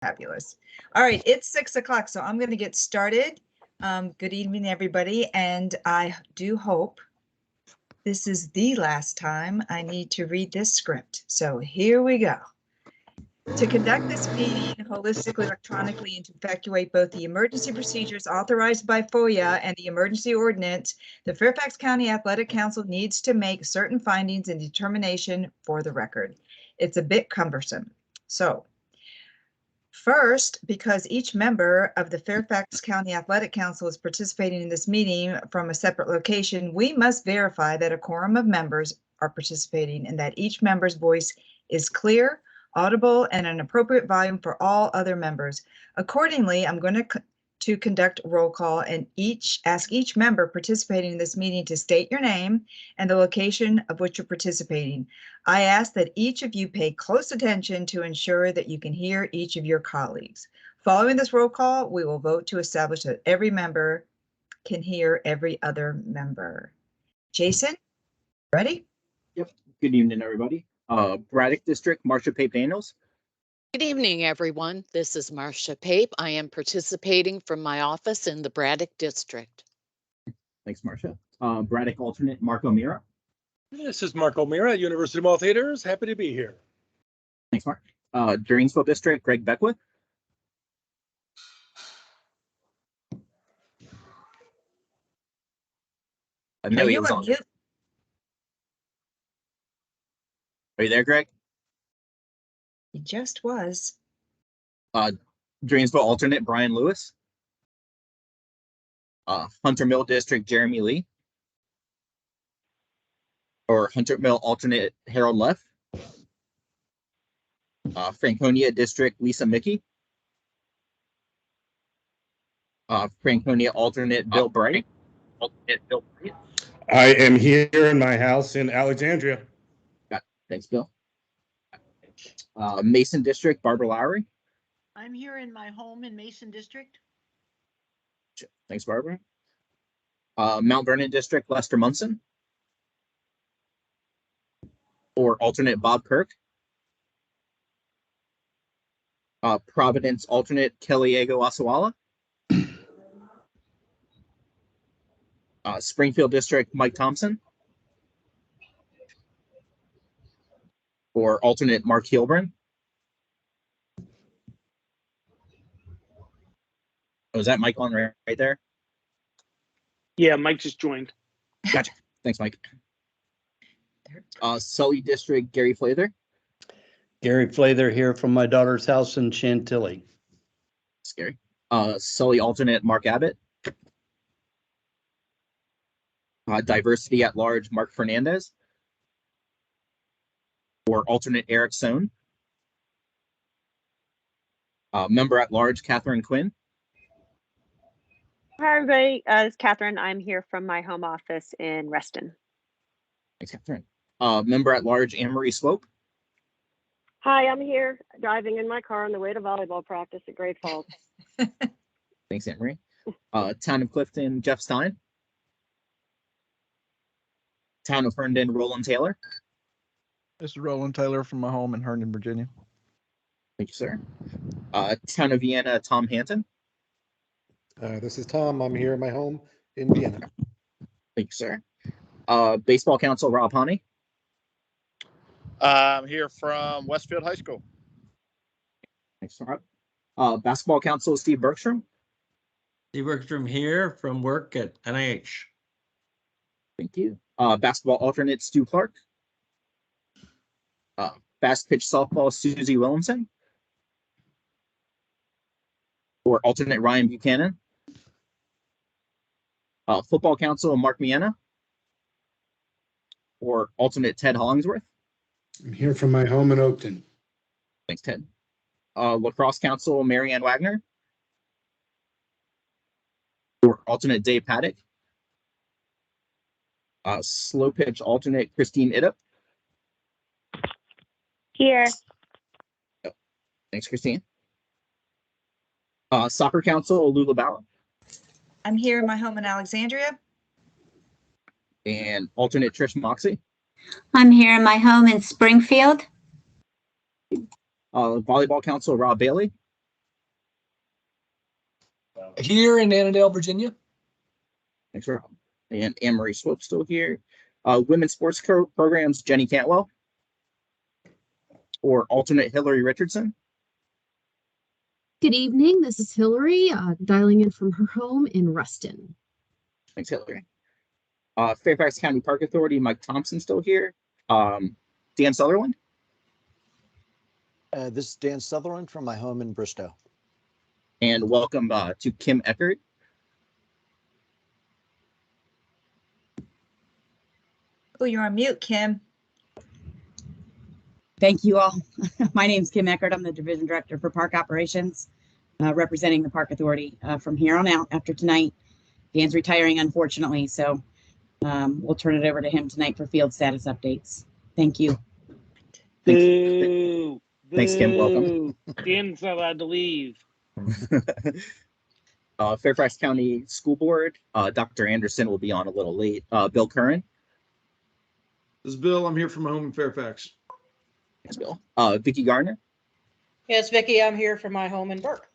Fabulous. All right, it's 6 o'clock, so I'm going to get started. Good evening, everybody, and I do hope this is the last time I need to read this script. So here we go. To conduct this meeting holistically, electronically, and to effectuate both the emergency procedures authorized by FOIA and the emergency ordinance, the Fairfax County Athletic Council needs to make certain findings and determination for the record. It's a bit cumbersome. So, first, because each member of the Fairfax County Athletic Council is participating in this meeting from a separate location, we must verify that a quorum of members are participating and that each member's voice is clear, audible, and an appropriate volume for all other members. Accordingly, I'm going to conduct a roll call and ask each member participating in this meeting to state your name and the location of which you're participating. I ask that each of you pay close attention to ensure that you can hear each of your colleagues. Following this roll call, we will vote to establish that every member can hear every other member. Jason, ready? Yep. Good evening, everybody. Braddock District, Marcia Pape Daniels. Good evening, everyone. This is Marcia Pape. I am participating from my office in the Braddock District. Thanks, Marcia. Braddock alternate, Marco Mira. This is Marco Mira, University Mall Theaters. Happy to be here. Thanks, Mark. Dranesville District, Greg Beckwith. I know he was on. Are you there, Greg? He just was. Dranesville alternate, Brian Lewis. Hunter Mill District, Jeremy Lee. Or Hunter Mill alternate, Harold Leff. Franconia District, Lisa Mickey. Franconia alternate, Bill Bright. I am here in my house in Alexandria. Thanks, Bill. Mason District, Barbara Lowry. I'm here in my home in Mason District. Thanks, Barbara. Mount Vernon District, Lester Munson. Or alternate, Bob Kirk. Providence alternate, Kelly Ego Asawala. Springfield District, Mike Thompson. Or alternate, Mark Heilbrun. Oh, is that Mike on right there? Yeah, Mike just joined. Gotcha. Thanks, Mike. Sully District, Gary Flather. Gary Flather here from my daughter's house in Chantilly. Scary. Sully alternate, Mark Abbott. Diversity at large, Mark Fernandez. Or alternate, Eric Sohn. Member at large, Catherine Quinn. Hi, everybody. It's Catherine. I'm here from my home office in Reston. Thanks, Catherine. Member at large, Anne-Marie Swope. Hi, I'm here driving in my car on the way to volleyball practice at Great Falls. Thanks, Anne-Marie. Town of Clifton, Jeff Stein. Town of Herndon, Roland Taylor. This is Roland Taylor from my home in Herndon, Virginia. Thank you, sir. Town of Vienna, Tom Hanton. This is Tom. I'm here in my home in Vienna. Thank you, sir. Baseball Council, Rob Honey. I'm here from Westfield High School. Thanks, Rob. Basketball Council, Steve Bergstrom. Steve Bergstrom here from work at NIH. Thank you. Basketball alternate, Stu Clark. Fast pitch softball, Susie Williamson. Or alternate, Ryan Buchanan. Football Council, Mark Miena. Or alternate, Ted Hollingsworth. I'm here from my home in Oakton. Thanks, Ted. Lacrosse Council, Marianne Wagner. Or alternate, Dave Paddock. Slow pitch alternate, Christine Idup. Here. Oh, thanks, Christine. Soccer Council, Lula Bauer. I'm here in my home in Alexandria. And alternate, Trish Moxie. I'm here in my home in Springfield. Volleyball Council, Rob Bailey. Here in Annandale, Virginia. Thanks, Rob. And Anne Marie Swope still here. Women's sports programs, Jenny Cantwell. Or alternate Hillary Richardson. Good evening. This is Hillary, dialing in from her home in Ruston. Thanks, Hillary. Fairfax County Park Authority, Mike Thompson still here. Dan Sutherland. This is Dan Sutherland from my home in Bristow. And welcome to Kim Eckert. Oh, you're on mute, Kim. Thank you all. My name is Kim Eckert. I'm the Division Director for Park Operations, representing the Park Authority from here on out after tonight. Dan's retiring, unfortunately, so we'll turn it over to him tonight for field status updates. Thank you. Boo. Thanks, Kim. Welcome. Dan's not allowed to leave. Fairfax County School Board, Dr. Anderson will be on a little late. Bill Curran. This is Bill. I'm here from my home in Fairfax. Thanks, Bill. Vicki Gardner. Yes, Vicki, I'm here from my home in Burke.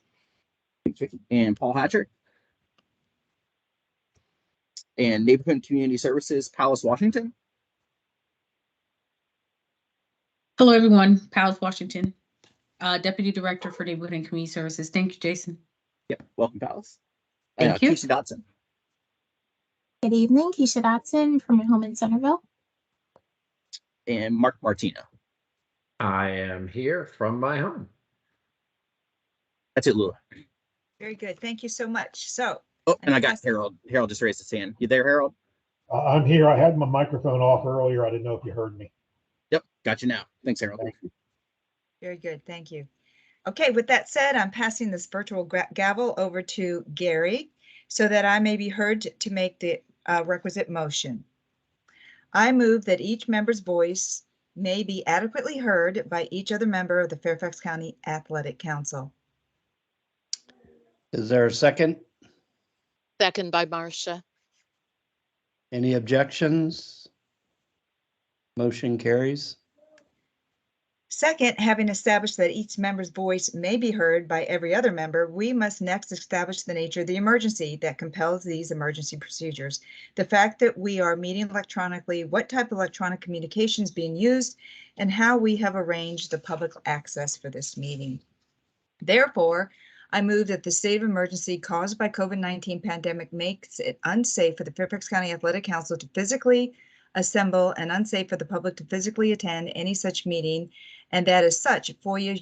Thanks, Vicki. And Paul Hatcher. And Neighborhood and Community Services, Palace, Washington. Hello, everyone. Palace, Washington. Deputy Director for Neighborhood and Community Services. Thank you, Jason. Yep. Welcome, Palace. Thank you. Keisha Dotson. Good evening, Keisha Dotson from my home in Centerville. And Mark Martino. I am here from my home. That's it, Lula. Very good. Thank you so much. So. Oh, and I got Harold. Harold just raised his hand. You there, Harold? I'm here. I had my microphone off earlier. I didn't know if you heard me. Yep. Got you now. Thanks, Harold. Very good. Thank you. Okay, with that said, I'm passing this virtual gavel over to Gary so that I may be heard to make the requisite motion. I move that each member's voice may be adequately heard by each other member of the Fairfax County Athletic Council. Is there a second? Second by Marcia. Any objections? Motion carries. Second, having established that each member's voice may be heard by every other member, we must next establish the nature of the emergency that compels these emergency procedures. The fact that we are meeting electronically, what type of electronic communication is being used, and how we have arranged the public access for this meeting. Therefore, I move that the state of emergency caused by COVID-19 pandemic makes it unsafe for the Fairfax County Athletic Council to physically assemble and unsafe for the public to physically attend any such meeting, and that as such, FOIA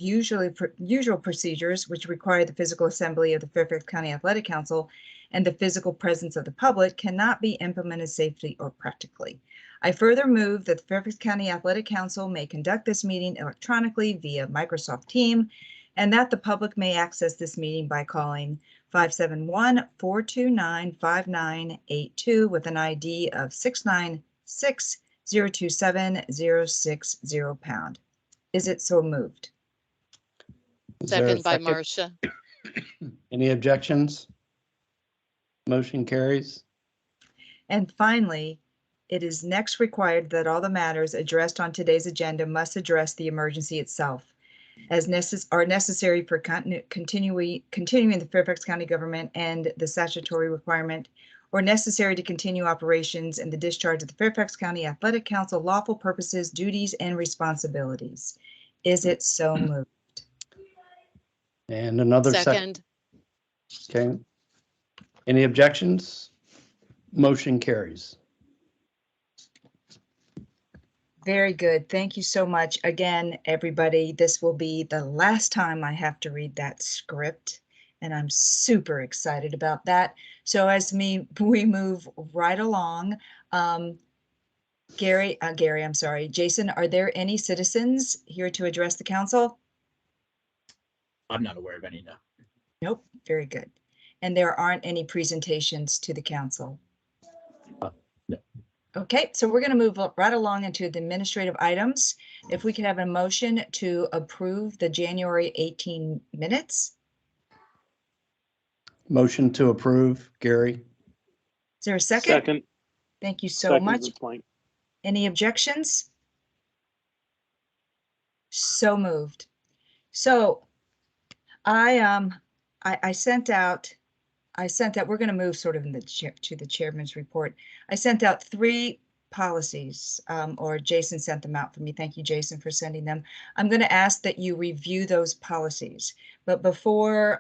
usual procedures, which require the physical assembly of the Fairfax County Athletic Council and the physical presence of the public, cannot be implemented safely or practically. I further move that the Fairfax County Athletic Council may conduct this meeting electronically via Microsoft Teams, and that the public may access this meeting by calling 571-429-5982 with an ID of 696-027-060#. Is it so moved? Second by Marcia. Any objections? Motion carries. And finally, it is next required that all the matters addressed on today's agenda must address the emergency itself, as necessary for continuing the Fairfax County government and the statutory requirement, or necessary to continue operations and the discharge of the Fairfax County Athletic Council lawful purposes, duties, and responsibilities. Is it so moved? And another Second. Okay. Any objections? Motion carries. Very good. Thank you so much. Again, everybody, this will be the last time I have to read that script, and I'm super excited about that. So as we move right along, Jason, are there any citizens here to address the council? I'm not aware of any, no. Nope. Very good. And there aren't any presentations to the council? No. Okay, so we're going to move right along into the administrative items. If we could have a motion to approve the January 18 minutes. Motion to approve, Gary. Is there a second? Second. Thank you so Second much. is point. Any objections? So moved. So I sent out I sent out, we're going to move sort of in the chair to the chairman's report. I sent out 3 policies, or Jason sent them out for me. Thank you, Jason, for sending them. I'm going to ask that you review those policies. But before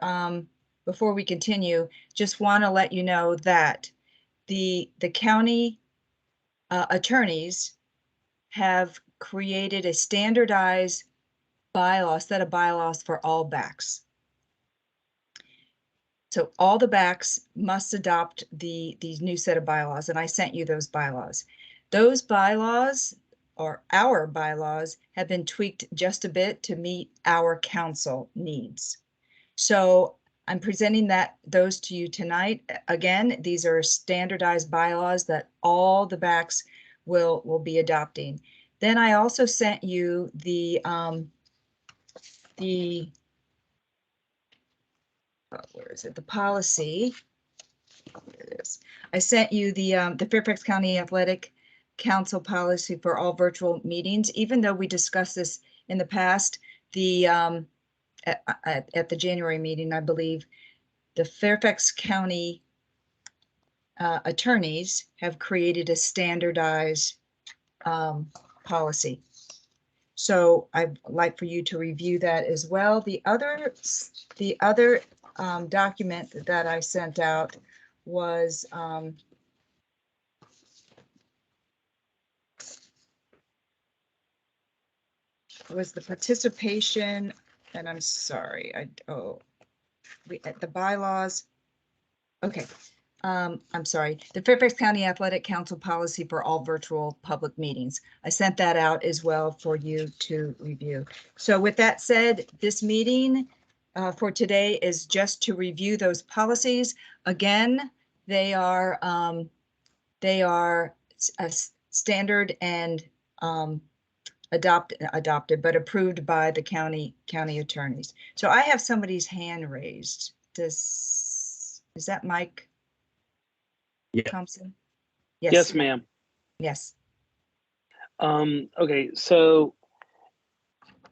we continue, just want to let you know that the county attorneys have created a standardized set of bylaws for all BACs. So all the BACs must adopt these new set of bylaws, and I sent you those bylaws. Those bylaws, or our bylaws, have been tweaked just a bit to meet our council needs. So I'm presenting those to you tonight. Again, these are standardized bylaws that all the BACs will be adopting. Then I also sent you where is it? The policy. There it is. I sent you the Fairfax County Athletic Council policy for all virtual meetings. Even though we discussed this in the past, at the January meeting, I believe, the Fairfax County attorneys have created a standardized policy. So I'd like for you to review that as well. The other document that I sent out was the participation, and I'm sorry, the bylaws. Okay, I'm sorry, the Fairfax County Athletic Council policy for all virtual public meetings. I sent that out as well for you to review. So with that said, this meeting for today is just to review those policies. Again, they are standard and adopted, but approved by the county attorneys. So I have somebody's hand raised. Is that Mike? Yeah. Thompson? Yes, ma'am. Yes. Okay, so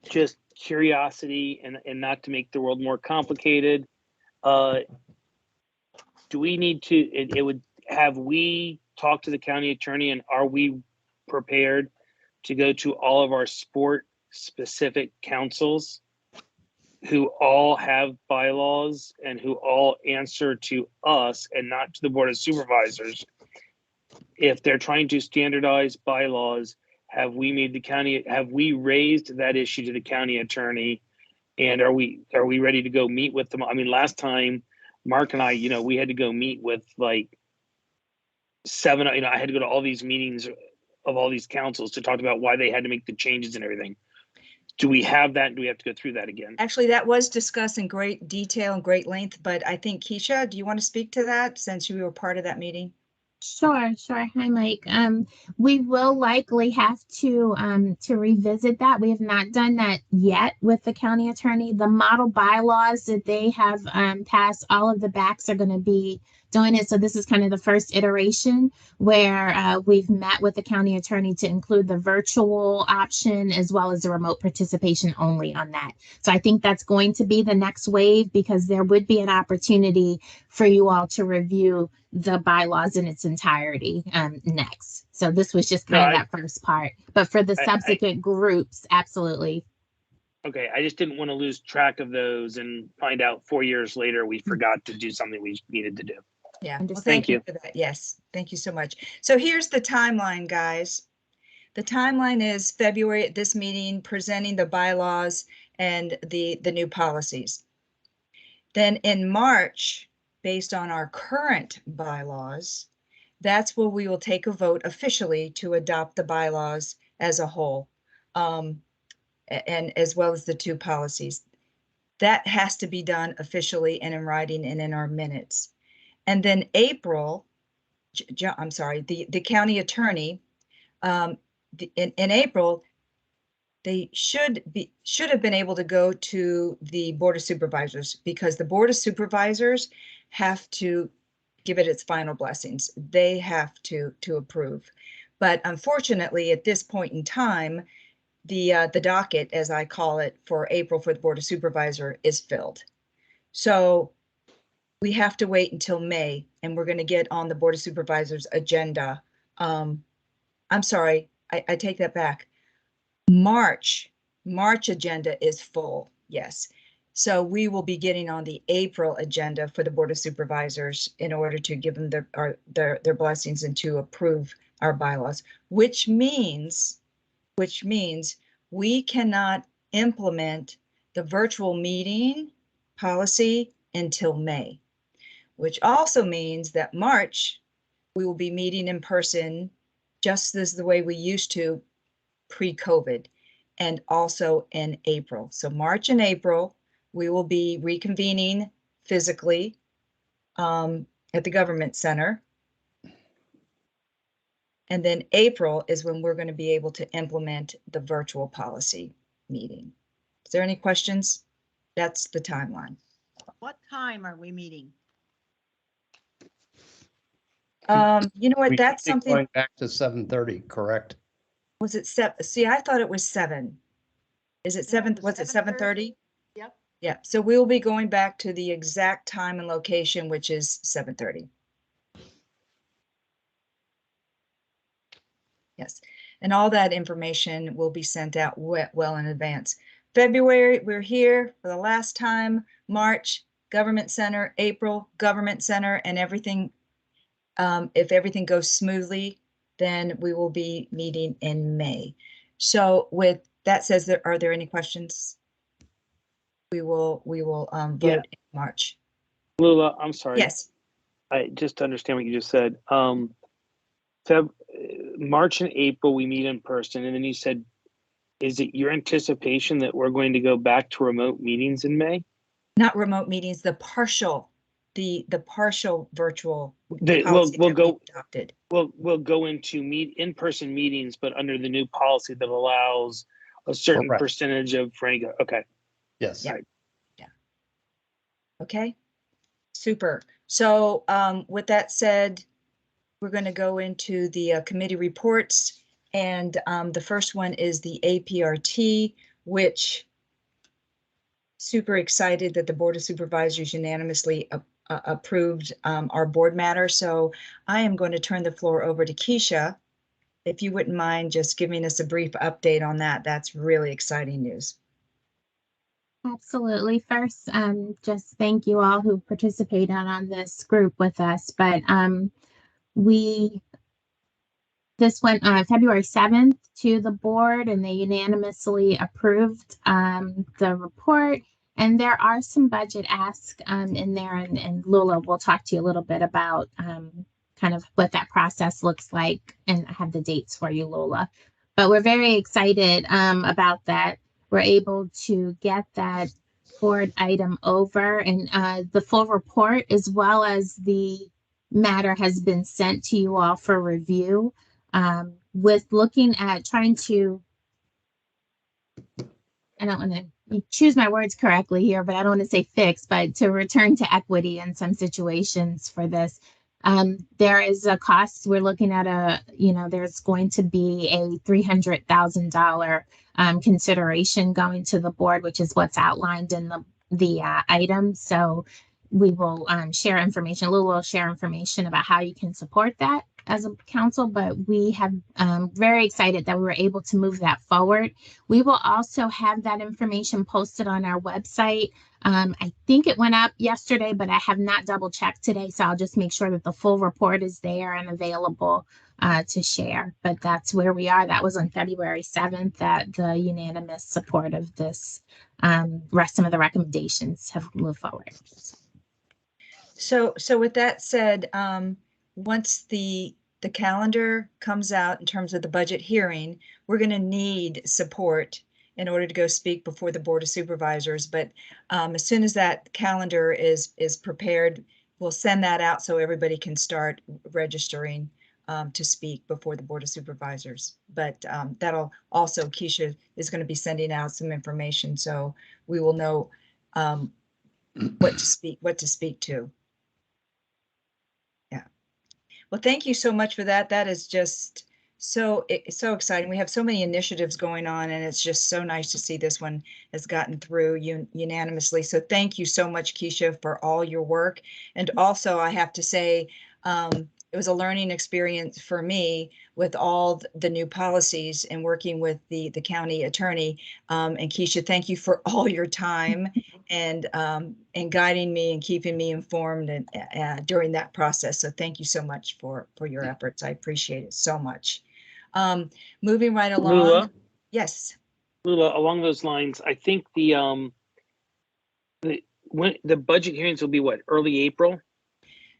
just curiosity and not to make the world more complicated. Do we need to, have we talked to the county attorney, and are we prepared to go to all of our sport specific councils who all have bylaws and who all answer to us and not to the Board of Supervisors? If they're trying to standardize bylaws, have we raised that issue to the county attorney? And are we ready to go meet with them? I mean, last time Mark and I, we had to go meet with like 7, I had to go to all these meetings of all these councils to talk about why they had to make the changes and everything. Do we have that? Do we have to go through that again? Actually, that was discussed in great detail and great length, but I think Keisha, do you want to speak to that since you were part of that meeting? Sure. Hi, Mike. We will likely have to revisit that. We have not done that yet with the county attorney. The model bylaws that they have passed, all of the BACs are going to be doing it. So this is kind of the first iteration where we've met with the county attorney to include the virtual option as well as the remote participation only on that. So I think that's going to be the next wave, because there would be an opportunity for you all to review the bylaws in its entirety next. So this was just kind of that first part, but for the subsequent groups, absolutely. Okay, I just didn't want to lose track of those and find out 4 years later we forgot to do something we needed to do. Yeah, well, thank you for that. Yes, thank you so much. So here's the timeline, guys. The timeline is February at this meeting, presenting the bylaws and the new policies. Then in March, based on our current bylaws, that's where we will take a vote officially to adopt the bylaws as a whole, and as well as the 2 policies. That has to be done officially and in writing and in our minutes. And then April, I'm sorry, the county attorney, in April, they should have been able to go to the Board of Supervisors, because the Board of Supervisors have to give it its final blessings. They have to approve. But unfortunately, at this point in time, the docket, as I call it, for April for the Board of Supervisor is filled. So we have to wait until May, and we're going to get on the Board of Supervisors agenda. I'm sorry, I take that back. March agenda is full, yes. So we will be getting on the April agenda for the Board of Supervisors in order to give them their blessings and to approve our bylaws, which means we cannot implement the virtual meeting policy until May, which also means that March, we will be meeting in person just as the way we used to pre-COVID, and also in April. So March and April, we will be reconvening physically at the government center. And then April is when we're going to be able to implement the virtual policy meeting. Is there any questions? That's the timeline. What time are we meeting? You know what, We that's should be something, Going back to 7:30, correct? was it seven? See, I thought it was 7. Is it 7? Was it 7:30? Yep. Yeah, so we'll be going back to the exact time and location, which is 7:30. Yes, and all that information will be sent out well in advance. February, we're here for the last time. March, Government Center. April, Government Center, and everything. If everything goes smoothly, then we will be meeting in May. So with that says, are there any questions? We will vote in March. Lula, I'm sorry. Yes. I just understand what you just said. March and April we meet in person, and then you said, is it your anticipation that we're going to go back to remote meetings in May? Not remote meetings, the partial virtual We'll policy that go. we adopted. We'll go into in-person meetings, but under the new policy that allows a certain Correct. percentage of Franco. Okay. Yes. Yeah. Yeah. Okay. Super. So with that said, we're going to go into the committee reports, and the first one is the APRT, which super excited that the Board of Supervisors unanimously approved our board matter. So I am going to turn the floor over to Keisha. If you wouldn't mind just giving us a brief update on that, that's really exciting news. Absolutely. First, just thank you all who participated on this group with us. But this went on February 7th to the board, and they unanimously approved the report. And there are some budget asks in there, and Lula will talk to you a little bit about kind of what that process looks like, and I have the dates for you, Lula. But we're very excited about that. We're able to get that board item over, and the full report as well as the matter has been sent to you all for review. With looking at trying to, I don't want to choose my words correctly here, but I don't want to say fix, but to return to equity in some situations for this. There is a cost. We're looking at there's going to be a $300,000 consideration going to the board, which is what's outlined in the item. So we will share information. Lulu will share information about how you can support that as a council, but we have very excited that we were able to move that forward. We will also have that information posted on our website. I think it went up yesterday, but I have not double checked today. So I'll just make sure that the full report is there and available to share. But that's where we are. That was on February 7th that the unanimous support of this rest of the recommendations have moved forward. So with that said, once the calendar comes out in terms of the budget hearing, we're going to need support in order to go speak before the Board of Supervisors. But as soon as that calendar is prepared, we'll send that out so everybody can start registering to speak before the Board of Supervisors. But that'll also, Keisha is going to be sending out some information, so we will know what to speak to. Yeah. Well, thank you so much for that. That is just so exciting. We have so many initiatives going on, and it's just so nice to see this one has gotten through unanimously. So thank you so much, Keisha, for all your work. And also, I have to say, it was a learning experience for me with all the new policies and working with the county attorney. And Keisha, thank you for all your time and guiding me and keeping me informed and during that process. So thank you so much for your efforts. I appreciate it so much. Moving right along. Lula? Yes. Lula, along those lines, I think the budget hearings will be what, early April?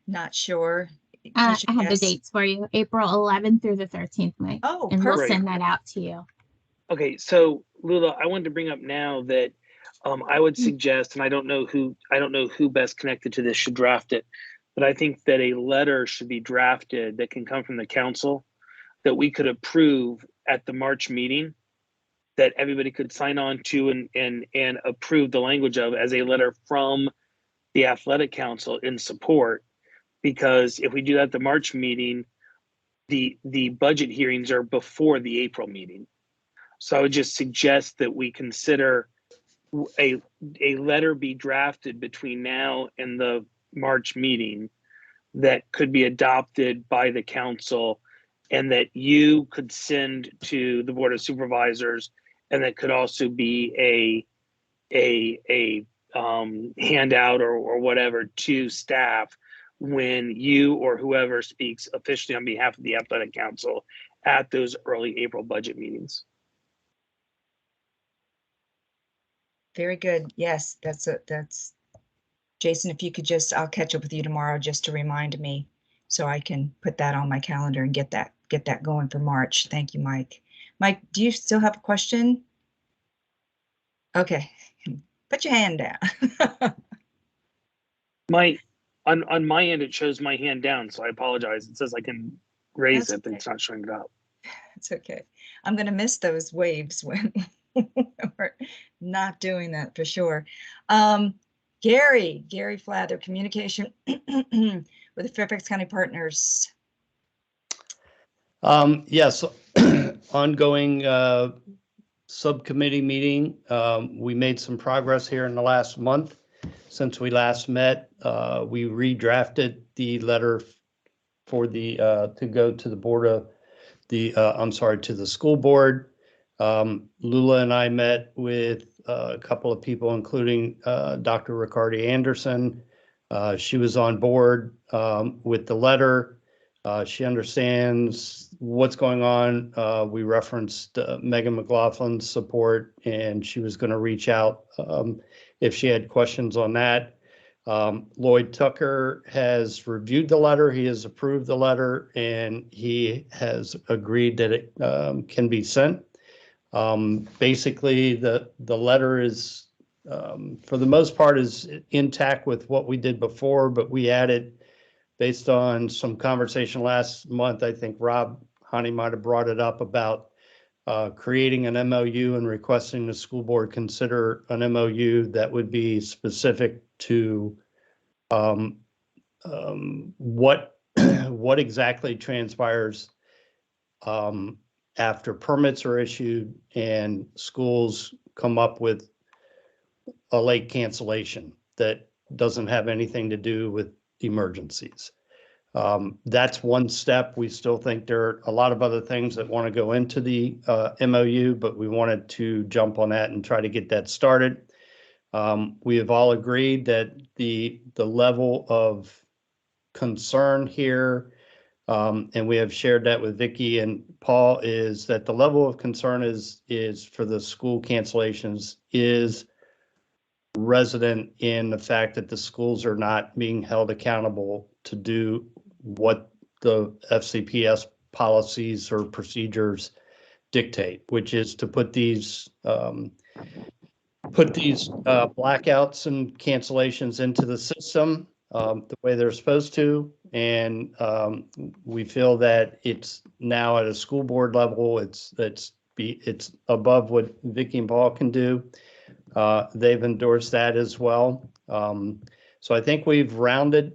Not sure. I Keisha, have the yes? dates for you, April 11th through the 13th, Mike. Oh, and we'll perfect. send that out to you. Okay, so Lula, I wanted to bring up now that I would suggest, and I don't know who best connected to this should draft it, but I think that a letter should be drafted that can come from the council that we could approve at the March meeting, that everybody could sign on to and approve the language of as a letter from the athletic council in support. Because if we do that at the March meeting, the budget hearings are before the April meeting. So I would just suggest that we consider a letter be drafted between now and the March meeting that could be adopted by the council and that you could send to the Board of Supervisors, and that could also be a handout or whatever to staff when you or whoever speaks officially on behalf of the athletic council at those early April budget meetings. Very good. Yes, that's Jason, if you could just, I'll catch up with you tomorrow just to remind me so I can put that on my calendar and get that going for March. Thank you, Mike. Mike, do you still have a question? Okay, put your hand down. On my end, it shows my hand down, so I apologize. It says I can raise it, but it's not showing it up. It's okay. I'm gonna miss those waves when we're not doing that for sure. Gary Flather, communication with the Fairfax County Partners. Yes, ongoing subcommittee meeting. We made some progress here in the last month. Since we last met, we redrafted the letter for the to go to the board of the to the school board. Lula and I met with a couple of people, including Dr. Riccardi Anderson. She was on board with the letter. She understands what's going on. We referenced Megan McLaughlin's support, and she was going to reach out if she had questions on that. Lloyd Tucker has reviewed the letter. He has approved the letter, and he has agreed that it can be sent. Basically, the letter is, for the most part, is intact with what we did before, but we added, based on some conversation last month, I think Rob Honey might have brought it up about creating an MOU and requesting the school board consider an MOU that would be specific to what exactly transpires after permits are issued and schools come up with a late cancellation that doesn't have anything to do with emergencies. That's one step. We still think there are a lot of other things that want to go into the MOU, but we wanted to jump on that and try to get that started. We have all agreed that the level of concern here, and we have shared that with Vicki and Paul, is that the level of concern is for the school cancellations is resident in the fact that the schools are not being held accountable to do what the FCPS policies or procedures dictate, which is to put these blackouts and cancellations into the system the way they're supposed to. And we feel that it's now at a school board level, it's above what Vicki and Paul can do. They've endorsed that as well. So I think we've rounded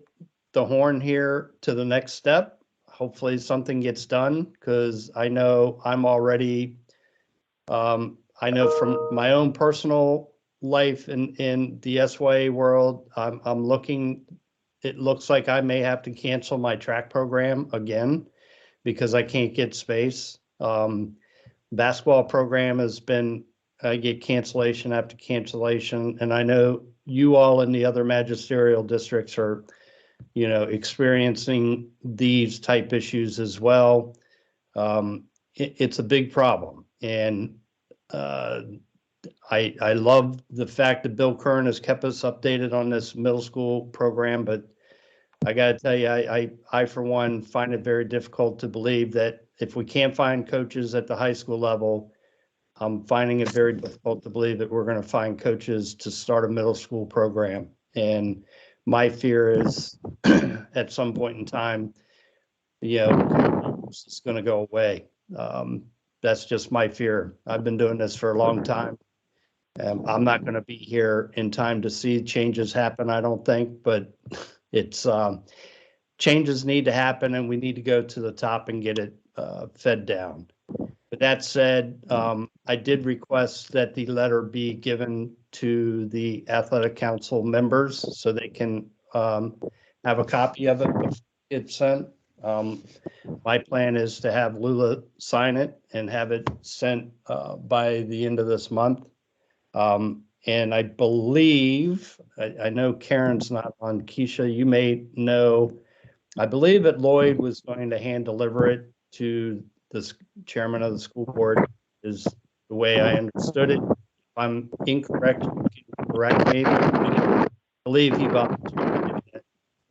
the horn here to the next step. hopefully something gets done, because I know I'm already, I know from my own personal life in the SYA world, I'm looking, it looks like I may have to cancel my track program again because I can't get space. Basketball program has been, I get cancellation after cancellation, and I know you all in the other magisterial districts are, you know, experiencing these type issues as well. It's a big problem, and I love the fact that Bill Kern has kept us updated on this middle school program, but I got to tell you, I for one find it very difficult to believe that if we can't find coaches at the high school level, I'm finding it very difficult to believe that we're going to find coaches to start a middle school program. And my fear is at some point in time, you know, it's going to go away. That's just my fear. I've been doing this for a long time. I'm not going to be here in time to see changes happen, I don't think, but it's changes need to happen, and we need to go to the top and get it fed down. With that said, I did request that the letter be given to the athletic council members so they can have a copy of it before it's sent. My plan is to have Lula sign it and have it sent by the end of this month. And I believe, I know Karen's not on. Keisha, you may know, I believe that Lloyd was going to hand deliver it to the chairman of the school board, is the way I understood it. If I'm incorrect, you can correct me. I believe he volunteered.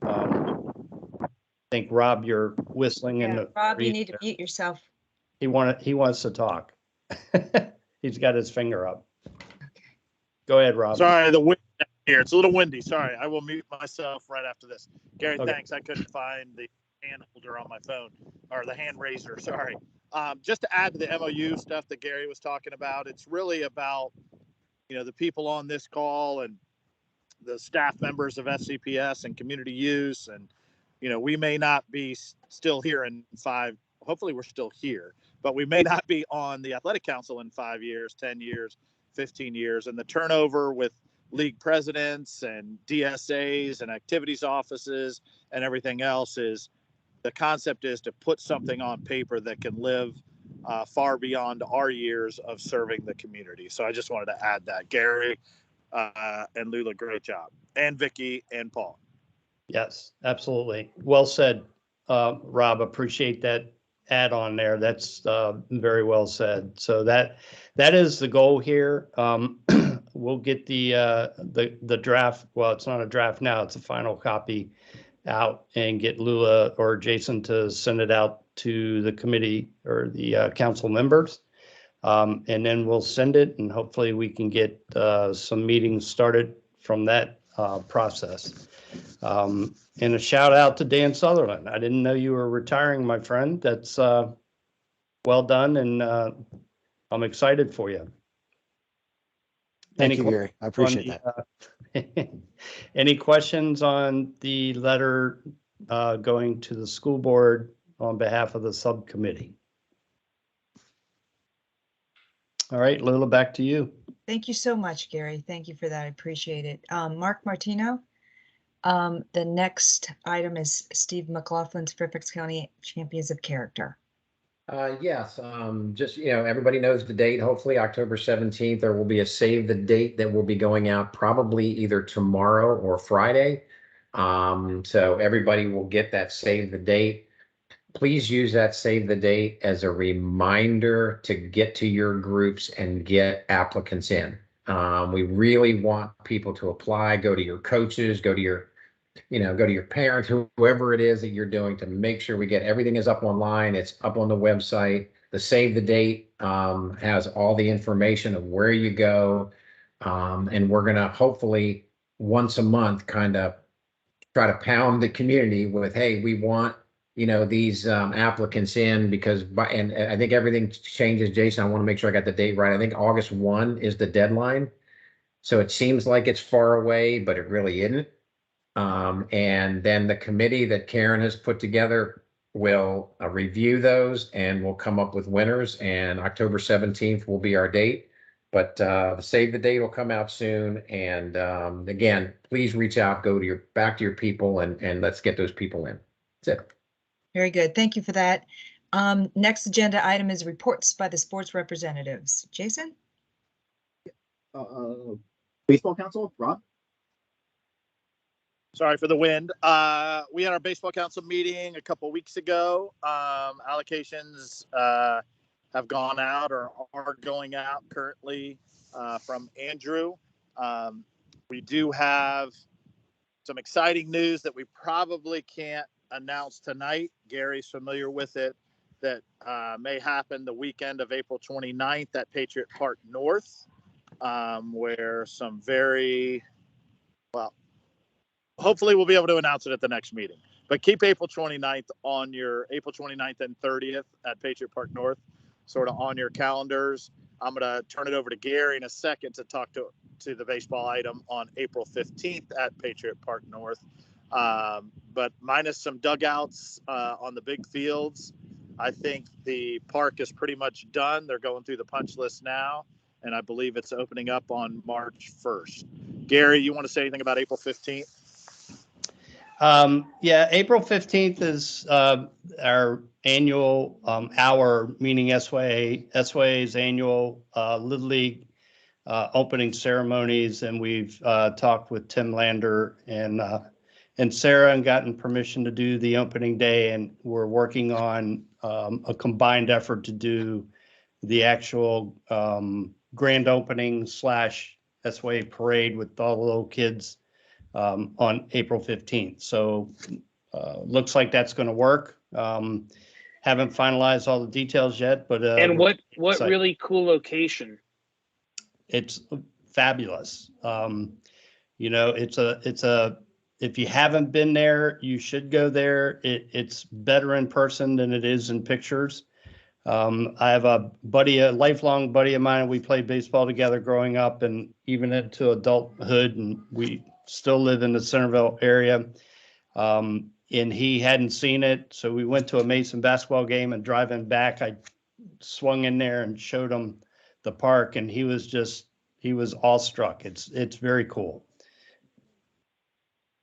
I think, Rob, you're whistling in the. Rob, you need to mute yourself. He wants to talk. He's got his finger up. Go ahead, Rob. Sorry, the wind here. It's a little windy. Sorry, I will mute myself right after this. Gary, Okay. Thanks. I couldn't find the hand holder on my phone, or the hand raiser. Sorry. Just to add to the MOU stuff that Gary was talking about, it's really about, you know, the people on this call and the staff members of FCPS and community use. And, you know, we may not be still here in 5, hopefully we're still here, but we may not be on the athletic council in 5 years, 10 years, 15 years. And the turnover with league presidents and DSAs and activities offices and everything else is, the concept is to put something on paper that can live far beyond our years of serving the community. So I just wanted to add that. Gary and Lula, great job. And Vicky and Paul. Yes, absolutely. Well said, Rob. Appreciate that add on there. That's very well said. So that is the goal here. We'll get the draft. Well, it's not a draft now. It's a final copy out, and get Lula or Jason to send it out to the committee or the council members. And then we'll send it, and hopefully we can get some meetings started from that process. And a shout out to Dan Sutherland. I didn't know you were retiring, my friend. That's well done, and I'm excited for you. Thank you, Gary. I appreciate that. Any questions on the letter going to the school board on behalf of the subcommittee? All right, Lula, back to you. Thank you so much, Gary. Thank you for that. I appreciate it. Mark Martino. The next item is Steve McLaughlin's Fairfax County Champions of Character. Yes, just, you know, everybody knows the date. Hopefully October 17th, there will be a save the date that will be going out probably either tomorrow or Friday. So everybody will get that save the date. Please use that save the date as a reminder to get to your groups and get applicants in. We really want people to apply. Go to your coaches, go to your parents, whoever it is that you're doing, to make sure we get everything is up online. It's up on the website. The save the date has all the information of where you go. And we're going to hopefully once a month kind of try to pound the community with, hey, we want, you know, these applicants in, because and I think everything changes. Jason, I want to make sure I got the date right. I think August 1 is the deadline. So it seems like it's far away, but it really isn't. And then the committee that Karen has put together, will review those and we'll come up with winners. And October 17th will be our date. But the save the date will come out soon. And again, please reach out, go to back to your people, and let's get those people in. That's it. Very good. Thank you for that. Next agenda item is reports by the sports representatives. Jason? Baseball Council, Rob? Sorry for the wind. We had our baseball council meeting a couple weeks ago. Allocations have gone out or are going out currently from Andrew. We do have some exciting news that we probably can't announce tonight. Gary's familiar with it. That may happen the weekend of April 29th at Patriot Park North, where some hopefully we'll be able to announce it at the next meeting. But keep April 29th on your April 29th and 30th at Patriot Park North, sort of on your calendars. I'm going to turn it over to Gary in a second to talk to the baseball item on April 15th at Patriot Park North. But minus some dugouts on the big fields, I think the park is pretty much done. They're going through the punch list now, and I believe it's opening up on March 1st. Gary, you want to say anything about April 15th? Yeah, April 15th is our annual meaning SYA's annual Little League opening ceremonies, and we've talked with Tim Lander and Sarah and gotten permission to do the opening day, and we're working on a combined effort to do the actual grand opening / SYA parade with all the little kids on April 15th. So looks like that's going to work. Haven't finalized all the details yet, but and what really cool location? It's fabulous. You know, if you haven't been there, you should go there. It's better in person than it is in pictures. I have a lifelong buddy of mine. We played baseball together growing up and even into adulthood, and we still live in the Centerville area. And he hadn't seen it. So we went to a Mason basketball game, and driving back, I swung in there and showed him the park, and he was awestruck. It's very cool.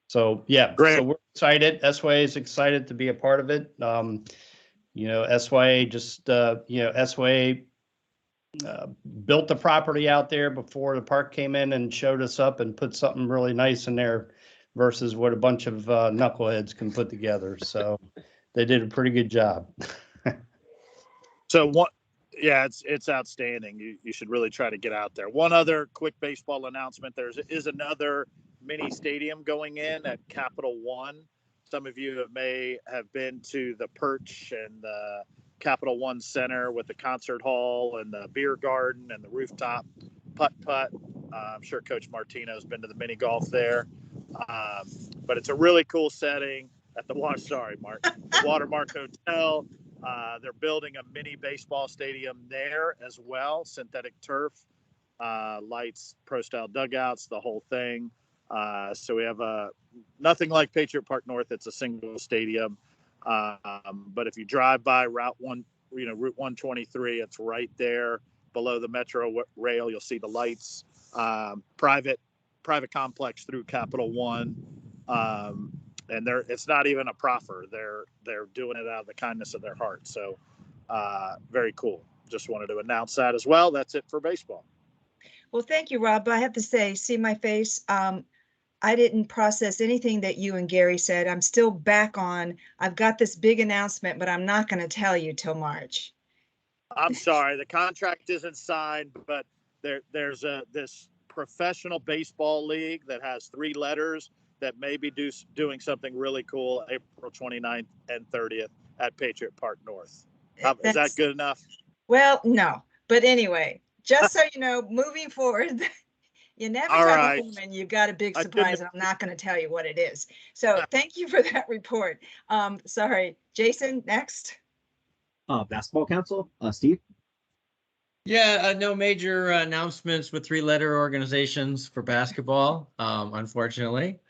So yeah, great. So we're excited. SYA is excited to be a part of it. You know, SYA SYA built the property out there before the park came in and showed us up and put something really nice in there versus what a bunch of knuckleheads can put together. So they did a pretty good job. It's outstanding. You should really try to get out there. One other quick baseball announcement. There is another mini stadium going in at Capital One. Some of you may have been to the Perch and the Capital One Center with the concert hall and the beer garden and the rooftop putt-putt. I'm sure Coach Martino's been to the mini golf there. But it's a really cool setting at the Watermark Hotel. They're building a mini baseball stadium there as well, synthetic turf, lights, pro-style dugouts, the whole thing. So we have nothing like Patriot Park North. It's a single stadium. But if you drive by Route 123, it's right there below the Metro rail. You'll see the lights, private complex through Capital One. And it's not even a proffer. They're doing it out of the kindness of their heart. So very cool. Just wanted to announce that as well. That's it for baseball. Well, thank you, Rob. I have to say, see my face. I didn't process anything that you and Gary said. I'm still back on. I've got this big announcement, but I'm not going to tell you till March. I'm sorry. The contract isn't signed, but there's this professional baseball league that has 3 letters that may be doing something really cool April 29th and 30th at Patriot Park North. Is that good enough? Well, no. But anyway, just so you know, moving forward, you never tell a woman you've got a big surprise, and I'm not going to tell you what it is. So thank you for that report. Sorry. Jason, next. Basketball Council, Steve? Yeah, no major announcements with 3-letter organizations for basketball, unfortunately.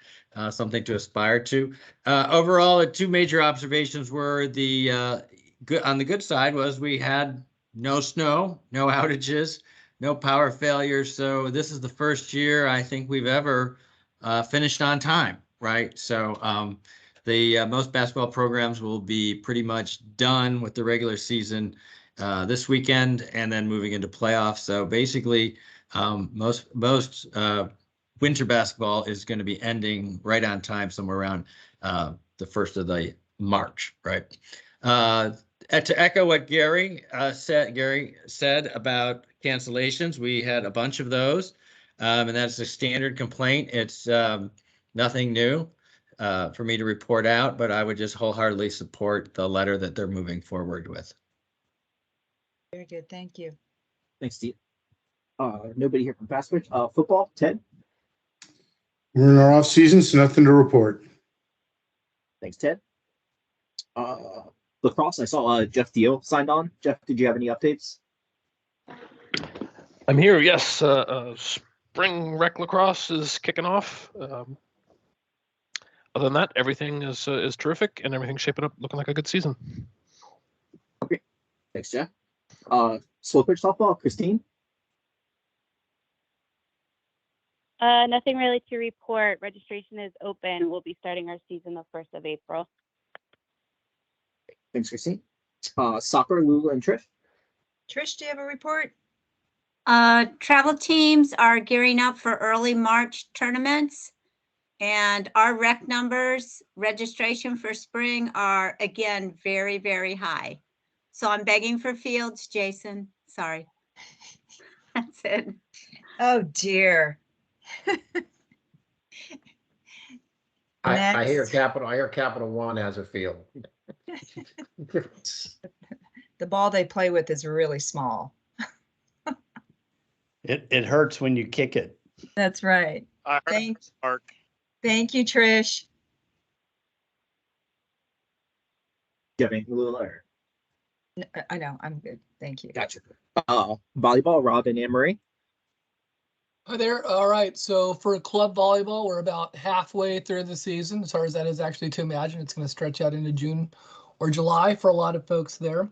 something to aspire to. Overall, two major observations were good on the good side was we had no snow, no outages, no power failures. So this is the first year I think we've ever finished on time, right? So the most basketball programs will be pretty much done with the regular season this weekend and then moving into playoffs. So basically, most winter basketball is going to be ending right on time, somewhere around the first of the March, right? To echo what Gary said about cancellations, we had a bunch of those, and that's a standard complaint. It's nothing new for me to report out, but I would just wholeheartedly support the letter that they're moving forward with. Very good. Thank you. Thanks, Steve. Nobody here from Fast Switch. Football, Ted. We're in our off season, so nothing to report. Thanks, Ted. Lacrosse, I saw Jeff Deal signed on. Jeff, did you have any updates? I'm here. Yes. Spring rec lacrosse is kicking off. Other than that, everything is terrific and everything's shaping up, looking like a good season. Okay. Thanks, Jeff. Slow pitch softball, Christine. Nothing really to report. Registration is open. We'll be starting our season the 1st of April. Thanks, Christine. Soccer, Lulu and Trish. Trish, do you have a report? Travel teams are gearing up for early March tournaments, and our rec numbers, registration for spring, are again very, very high. So I'm begging for fields, Jason. Sorry. That's it. Oh dear. I hear Capital One has a field. The ball they play with is really small. It hurts when you kick it. That's right. Thank you, Trish. Do you have anything, Lulu? I know. I'm good. Thank you. Gotcha. Volleyball, Robin and Marie. Hi there. All right. So for club volleyball, we're about halfway through the season. As hard as that is actually to imagine, it's going to stretch out into June or July for a lot of folks there.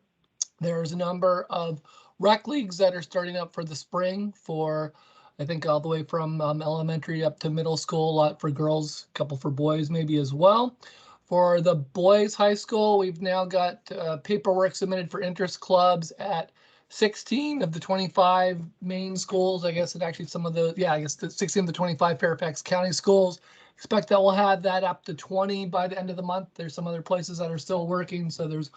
There's a number of rec leagues that are starting up for the spring for, I think, all the way from elementary up to middle school, a lot for girls, a couple for boys maybe as well. For the boys high school, we've now got paperwork submitted for interest clubs at 16 of the 25 main schools. I guess it actually some of the, I guess the 16 of the 25 Fairfax County schools. Expect that we'll have that up to 20 by the end of the month. There's some other places that are still working, so there's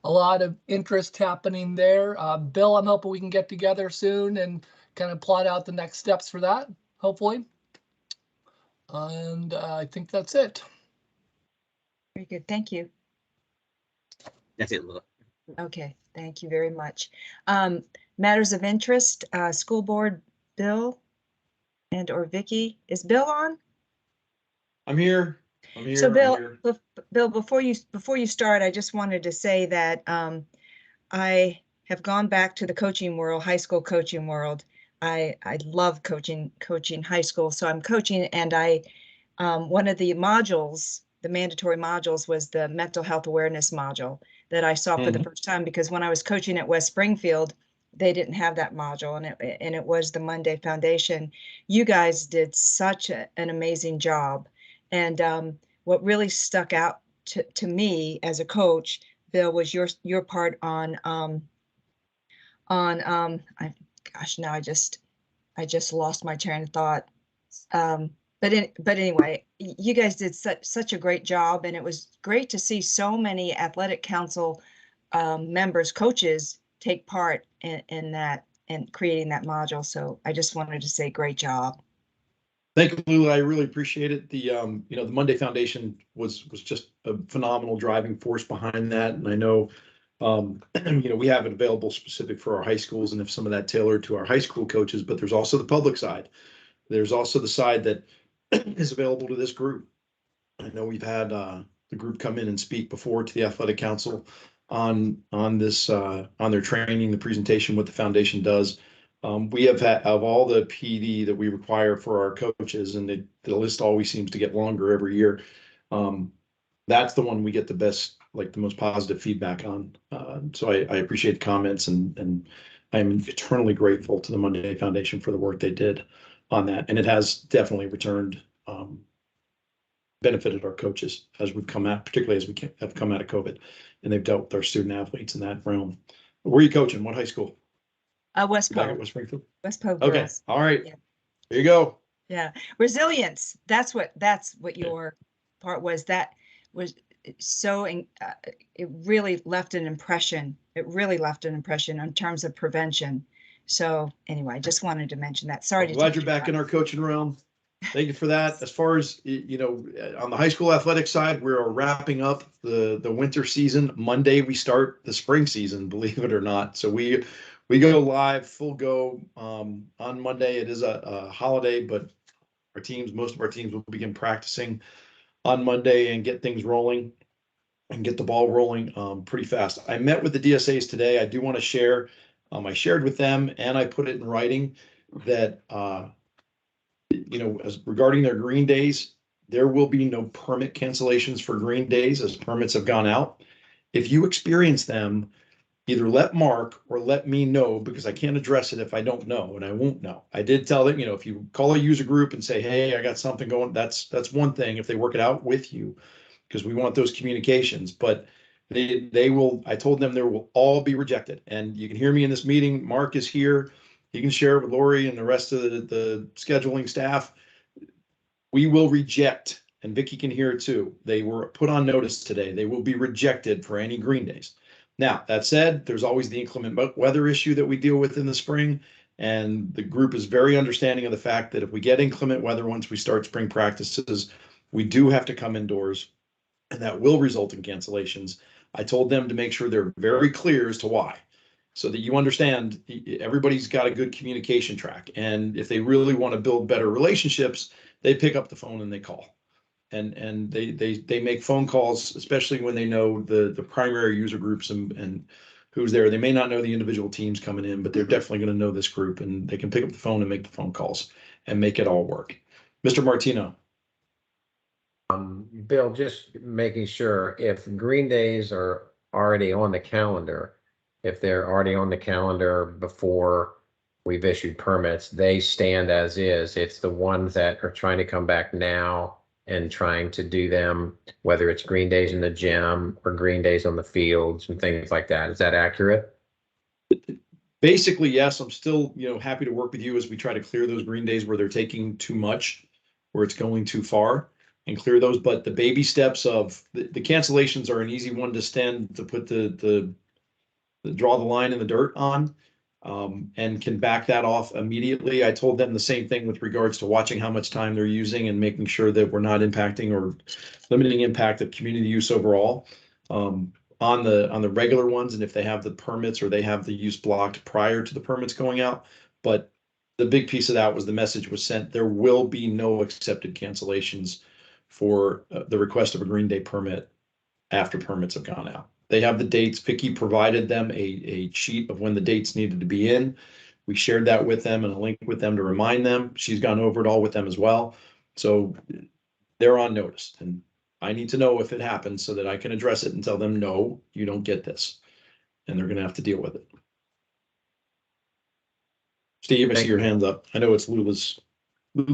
a lot of interest happening there. Bill, I'm hoping we can get together soon and kind of plot out the next steps for that, hopefully. And I think that's it. Very good. Thank you. That's it, Lulu. Okay. Thank you very much. Matters of interest, school board, Bill and or Vicky. Is Bill on? I'm here. So Bill, before you start, I just wanted to say that I have gone back to the coaching world, high school coaching world. I love coaching high school. So I'm coaching, and one of the modules, the mandatory modules, was the mental health awareness module that I saw for the first time, because when I was coaching at West Springfield, they didn't have that module, and it was the Monday Foundation. You guys did such an amazing job. And what really stuck out to me as a coach, Bill, was your part on gosh, now I just lost my train of thought. But anyway, you guys did such a great job, and it was great to see so many athletic council members, coaches, take part in that and creating that module. So I just wanted to say great job. Thank you, Lulu. I really appreciate it. The the Monday Foundation was just a phenomenal driving force behind that, and I know we have it available specific for our high schools, and if some of that tailored to our high school coaches. But there's also the public side. There's also the side that is available to this group. I know we've had the group come in and speak before to the athletic council on this on their training, the presentation, what the foundation does. We have had, of all the PD that we require for our coaches, and the list always seems to get longer every year. That's the one we get the best, like the most positive feedback on. So I appreciate the comments, and I'm eternally grateful to the Monday Foundation for the work they did on that. And it has definitely benefited our coaches as we've come out, particularly as we have come out of COVID, and they've dealt with our student athletes in that realm. Where are you coaching? What high school? West Back at Poe. West Springfield? West Poe Okay, girls. all right. Yeah. There you go. Yeah, resilience. That's what your part was. That was so. It really left an impression. It really left an impression in terms of prevention. So anyway, I just wanted to mention that. Sorry I'm to glad take you're you back off. in our coaching realm. Thank you for that. As far as, on the high school athletic side, we're wrapping up the winter season. Monday, we start the spring season, believe it or not. So we go live full go on Monday. It is a holiday, but most of our teams will begin practicing on Monday and get things rolling and get the ball rolling pretty fast. I met with the DSAs today. I do want to share. I shared with them and I put it in writing that as regarding their green days, there will be no permit cancellations for green days as permits have gone out. If you experience them, either let Mark or let me know, because I can't address it if I don't know, and I won't know. I did tell them, if you call a user group and say, hey, I got something going, that's one thing if they work it out with you, because we want those communications. But they will, I told them there will all be rejected. And you can hear me in this meeting. Mark is here. He can share it with Lori and the rest of the scheduling staff. We will reject, and Vicky can hear it too. They were put on notice today. They will be rejected for any green days. Now, that said, there's always the inclement weather issue that we deal with in the spring. And the group is very understanding of the fact that if we get inclement weather once we start spring practices, we do have to come indoors, and that will result in cancellations. I told them to make sure they're very clear as to why, so that you understand everybody's got a good communication track. And if they really want to build better relationships, they pick up the phone and they call. And they make phone calls, especially when they know the primary user groups and who's there. They may not know the individual teams coming in, but they're definitely going to know this group, and they can pick up the phone and make the phone calls and make it all work. Mr. Martino. Bill, just making sure if green days are already on the calendar, if they're already on the calendar before we've issued permits, they stand as is. It's the ones that are trying to come back now and trying to do them, whether it's green days in the gym or green days on the fields and things like that. Is that accurate? Basically, yes. I'm still, happy to work with you as we try to clear those green days where they're taking too much, where it's going too far, and clear those. But the baby steps of the cancellations are an easy one to stand, to put the draw the line in the dirt on, and can back that off immediately. I told them the same thing with regards to watching how much time they're using and making sure that we're not impacting or limiting impact of community use overall. On the regular ones, and if they have the permits or they have the use blocked prior to the permits going out. But the big piece of that was the message was sent. There will be no accepted cancellations for the request of a green day permit after permits have gone out. They have the dates. Vicky provided them a sheet of when the dates needed to be in. We shared that with them and a link with them to remind them. She's gone over it all with them as well. So they're on notice, and I need to know if it happens so that I can address it and tell them, no, you don't get this. And they're going to have to deal with it. Steve, I see your hands up. I know it's Lula's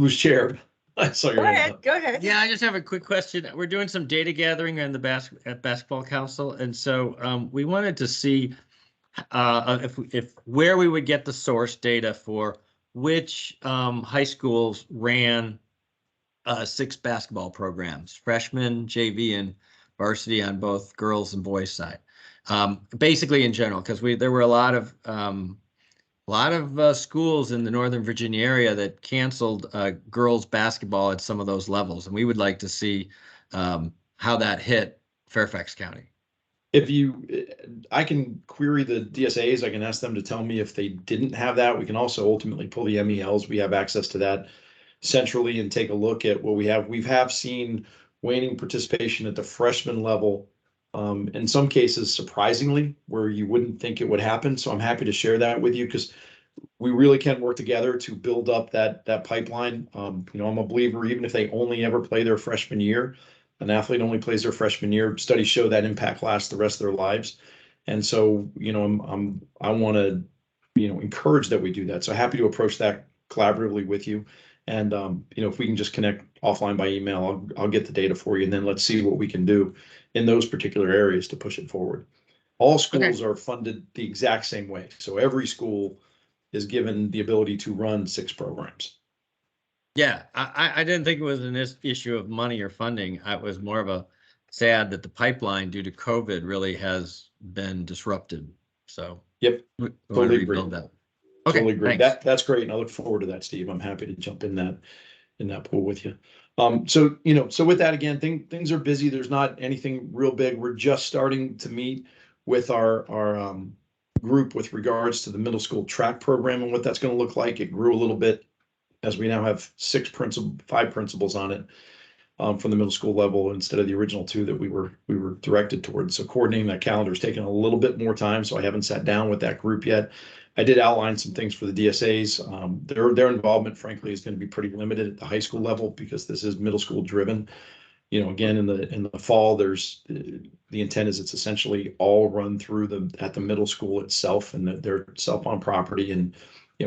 chair. I saw your hand up. Go ahead. Yeah, I just have a quick question. We're doing some data gathering in the at Basketball Council, and so we wanted to see if where we would get the source data for which high schools ran 6 basketball programs, freshman, JV, and varsity on both girls and boys side. Basically in general, because there were a lot of schools in the Northern Virginia area that canceled girls basketball at some of those levels, and we would like to see how that hit Fairfax County. I can query the DSAs. I can ask them to tell me if they didn't have that. We can also ultimately pull the MELs. We have access to that centrally and take a look at what we have. We have seen waning participation at the freshman level, in some cases, surprisingly, where you wouldn't think it would happen. So I'm happy to share that with you, because we really can work together to build up that pipeline. I'm a believer, even if they only ever play their freshman year, an athlete only plays their freshman year. Studies show that impact lasts the rest of their lives. And so, I want to, encourage that we do that. So happy to approach that collaboratively with you. And, if we can just connect offline by email, I'll get the data for you, and then let's see what we can do in those particular areas to push it forward. All schools are funded the exact same way. So every school is given the ability to run 6 programs. Yeah, I didn't think it was an issue of money or funding. It was more of a sad that the pipeline due to COVID really has been disrupted. So yep, totally agree. That. Okay, totally agree. Thanks. That's great, and I look forward to that, Steve. I'm happy to jump in that pool with you. So with that, again, things are busy. There's not anything real big. We're just starting to meet with our group with regards to the middle school track program and what that's going to look like. It grew a little bit as we now have 5 principals on it from the middle school level instead of the original 2 that we were directed towards. So coordinating that calendar is taking a little bit more time. So I haven't sat down with that group yet. I did outline some things for the DSAs. Their involvement, frankly, is going to be pretty limited at the high school level because this is middle school driven. Again, in the fall, there's the intent is it's essentially all run through at the middle school itself, and they're self on property, and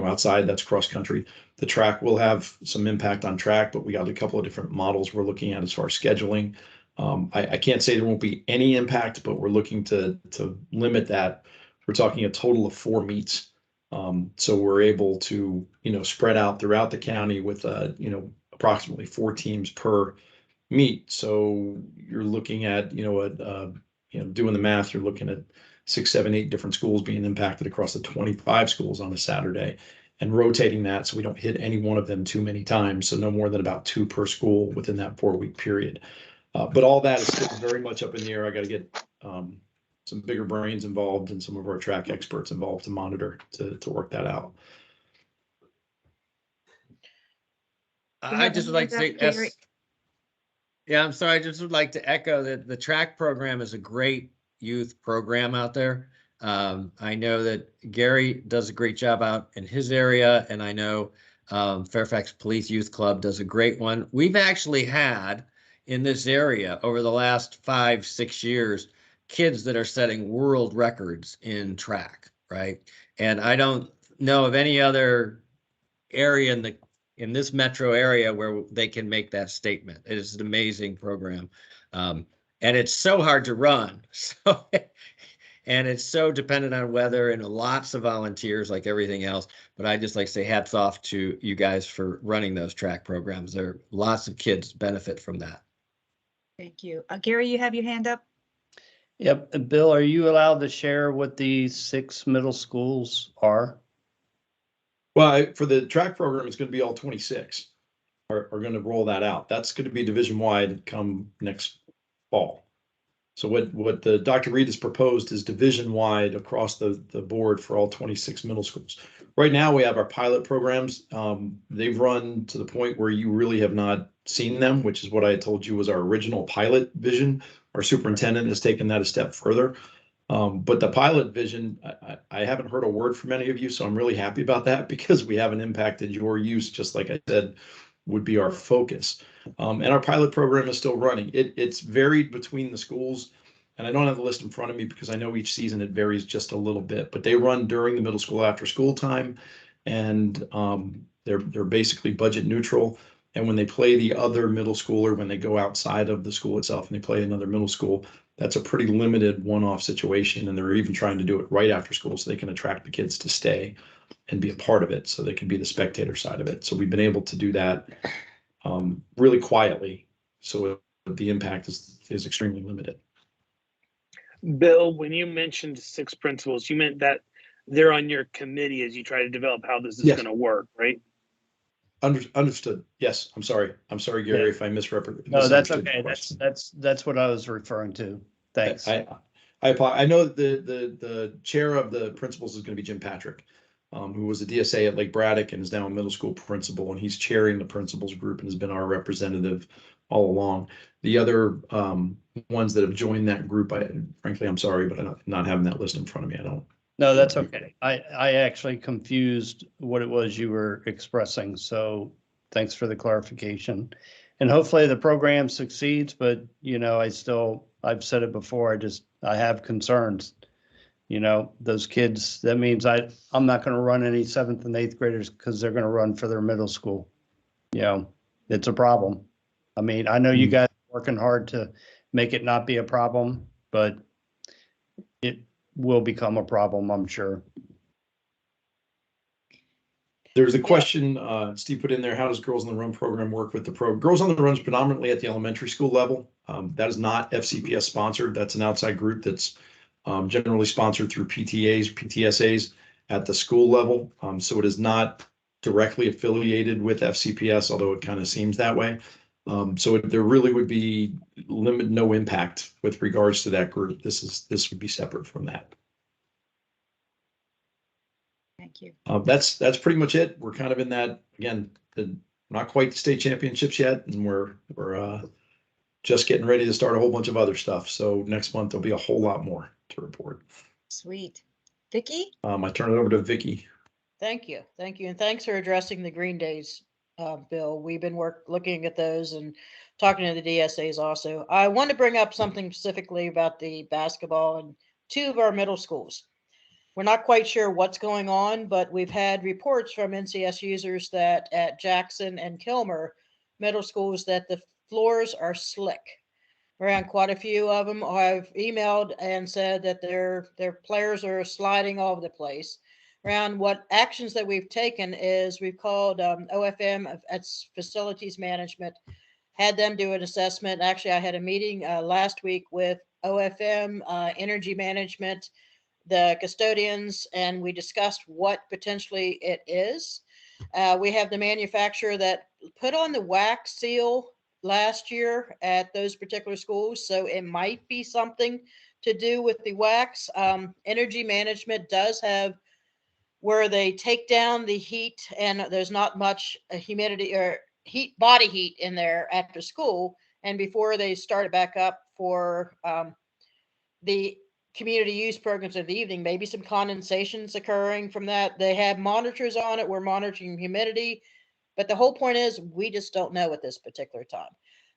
outside that's cross country. The track will have some impact on track, but we got a couple of different models we're looking at as far as scheduling. I can't say there won't be any impact, but we're looking to limit that. We're talking a total of 4 meets. So we're able to, spread out throughout the county with, approximately 4 teams per meet. So you're looking at, doing the math, you're looking at 6, 7, 8 different schools being impacted across the 25 schools on a Saturday, and rotating that so we don't hit any one of them too many times. So no more than about 2 per school within that 4-week period. But all that is still very much up in the air. I got to get some bigger brains involved and some of our track experts involved to monitor to work that out. I just would like to say, I'm sorry. I just would like to echo that the track program is a great youth program out there. I know that Gary does a great job out in his area, and I know Fairfax Police Youth Club does a great one. We've actually had in this area over the last 5-6 years kids that are setting world records in track, right? And I don't know of any other area in this metro area where they can make that statement. It is an amazing program. And it's so hard to run. So, and it's so dependent on weather and lots of volunteers like everything else. But I just like to say hats off to you guys for running those track programs. There are lots of kids benefit from that. Thank you. Gary, you have your hand up? Yep. Bill, are you allowed to share what the 6 middle schools are? Well, for the track program, it's going to be all 26 are going to roll that out. That's going to be division wide come next fall. So what the Dr. Reed has proposed is division wide across the board for all 26 middle schools. Right now we have our pilot programs. They've run to the point where you really have not seen them, which is what I told you was our original pilot vision. Our superintendent has taken that a step further. But the pilot vision, I haven't heard a word from any of you, so I'm really happy about that because we haven't impacted your use, just like I said, would be our focus. And our pilot program is still running. It's varied between the schools, and I don't have the list in front of me because I know each season it varies just a little bit, but they run during the middle school after school time, and they're basically budget neutral. And when they play the other middle schooler, when they go outside of the school itself and they play another middle school, that's a pretty limited one-off situation. And they're even trying to do it right after school so they can attract the kids to stay and be a part of it, so they can be the spectator side of it. So we've been able to do that really quietly. So the impact is extremely limited. Bill, when you mentioned 6 principals, you meant that they're on your committee as you try to develop how this is going to work, right? Understood. Yes. I'm sorry, Gary, if I misrepresented. No, that's okay. That's what I was referring to. Thanks. I know the chair of the principals is going to be Jim Patrick, who was a DSA at Lake Braddock and is now a middle school principal, and he's chairing the principals group and has been our representative all along. The other ones that have joined that group, frankly, I'm sorry, but I'm not having that list in front of me. No, that's okay. I actually confused what it was you were expressing, so thanks for the clarification. And hopefully the program succeeds, but you know, I've said it before, I have concerns. You know, those kids, that means I'm not gonna run any 7th and 8th graders because they're gonna run for their middle school. You know, it's a problem. I mean, I know you guys are working hard to make it not be a problem, but it will become a problem, I'm sure. There's a question, Steve put in there, how does Girls on the Run program work with the Girls on the Run is predominantly at the elementary school level. That is not FCPS sponsored. That's an outside group that's generally sponsored through PTAs, PTSAs at the school level. So it is not directly affiliated with FCPS, although it kind of seems that way. So there really would be no impact with regards to that group. This would be separate from that. Thank you. That's pretty much it. We're kind of in that, again, not quite the state championships yet, and we're just getting ready to start a whole bunch of other stuff. So next month there'll be a whole lot more to report. Sweet. Vicki? I turn it over to Vicki. Thank you. Thank you. And thanks for addressing the Green Days, Bill. We've been looking at those and talking to the DSAs also. I want to bring up something specifically about the basketball in 2 of our middle schools. We're not quite sure what's going on, but we've had reports from NCS users that at Jackson and Kilmer middle schools that the floors are slick. Around quite a few of them I've emailed and said that their players are sliding all over the place. Around what actions that we've taken is we've called OFM, that's facilities management, had them do an assessment. Actually, I had a meeting last week with OFM, energy management, the custodians, and we discussed what potentially it is. We have the manufacturer that put on the wax seal last year at those particular schools, so it might be something to do with the wax. Energy management does have where they take down the heat, and there's not much humidity or body heat in there after school, and before they start it back up for the community use programs in the evening, maybe some condensations occurring from that. They have monitors on it. We're monitoring humidity, but the whole point is we just don't know at this particular time.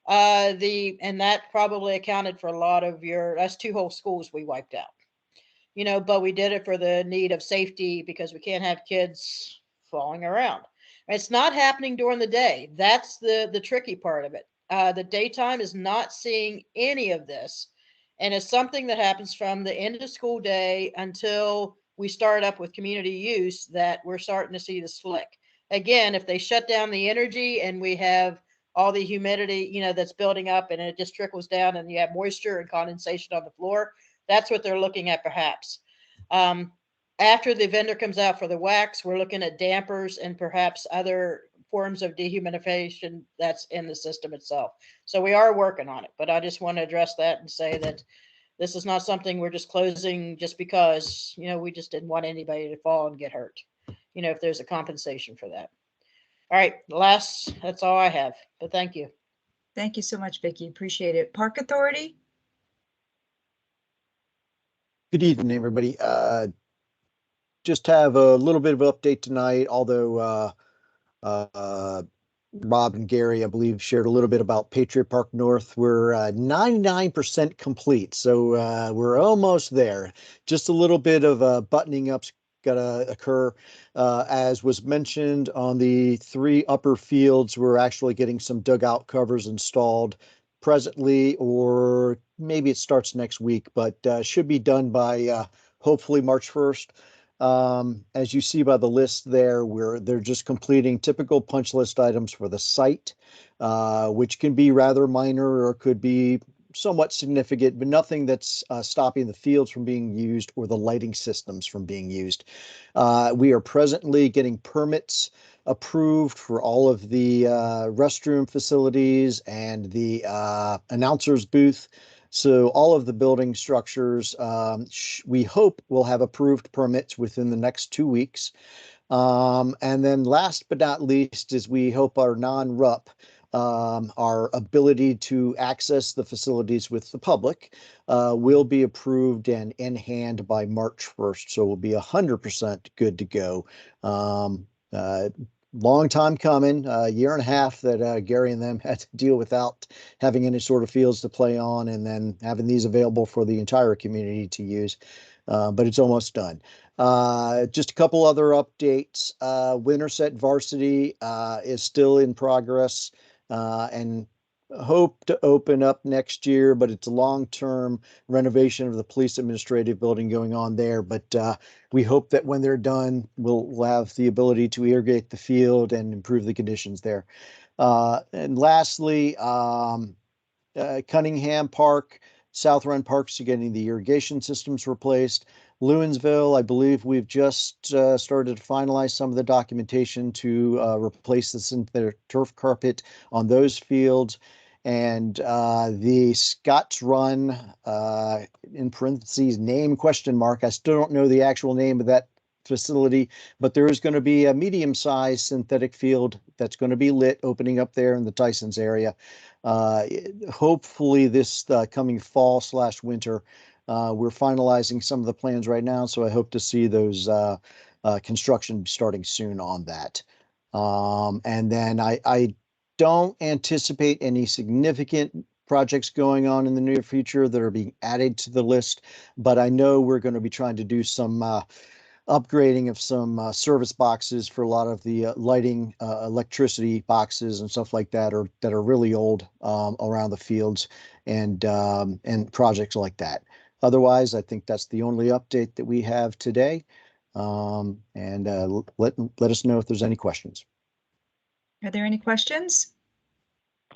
And that probably accounted for a lot of that's 2 whole schools we wiped out, you know, but we did it for the need of safety because we can't have kids falling around. It's not happening during the day. That's the tricky part of it. The daytime is not seeing any of this. And it's something that happens from the end of the school day until we start up with community use that we're starting to see the slick. Again, if they shut down the energy and we have all the humidity, you know, that's building up and it just trickles down and you have moisture and condensation on the floor, that's what they're looking at perhaps. After the vendor comes out for the wax, we're looking at dampers and perhaps other forms of dehumidification that's in the system itself. So we are working on it, but I just want to address that and say that this is not something we're just closing just because, you know, we just didn't want anybody to fall and get hurt, you know, if there's a compensation for that. All right, that's all I have, but thank you. Thank you so much, Vicki. Appreciate it. Park Authority? Good evening, everybody. Just have a little bit of an update tonight, although Rob and Gary, I believe, shared a little bit about Patriot Park North. We're 99% complete, so we're almost there. Just a little bit of buttoning up's got to occur. As was mentioned on the 3 upper fields, we're actually getting some dugout covers installed presently, or maybe it starts next week, but should be done by hopefully March 1st. As you see by the list there, they're just completing typical punch list items for the site, which can be rather minor or could be somewhat significant, but nothing that's stopping the fields from being used or the lighting systems from being used. We are presently getting permits approved for all of the restroom facilities and the announcer's booth. So all of the building structures, we hope will have approved permits within the next 2 weeks. And then last but not least is we hope our non-RUP our ability to access the facilities with the public will be approved and in hand by March 1st. So we'll be 100% good to go. Long time coming, a year and a half that Gary and them had to deal without having any sort of fields to play on, and then having these available for the entire community to use. But it's almost done. Just a couple other updates. Winterset Varsity is still in progress and hope to open up next year, but it's a long-term renovation of the police administrative building going on there. But we hope that when they're done, we'll have the ability to irrigate the field and improve the conditions there. And lastly, Cunningham Park, South Run Parks are getting the irrigation systems replaced. Lewinsville, I believe we've just started to finalize some of the documentation to replace the synthetic turf carpet on those fields. And the Scotts Run, in parentheses, name question mark, I still don't know the actual name of that facility, but there is going to be a medium-sized synthetic field that's going to be lit opening up there in the Tysons area. Hopefully this coming fall/winter. We're finalizing some of the plans right now, so I hope to see those construction starting soon on that. And then I don't anticipate any significant projects going on in the near future that are being added to the list, but I know we're going to be trying to do some upgrading of some service boxes for a lot of the lighting, electricity boxes and stuff like that are really old around the fields, and projects like that. Otherwise, I think that's the only update that we have today. And let us know if there's any questions. Are there any questions?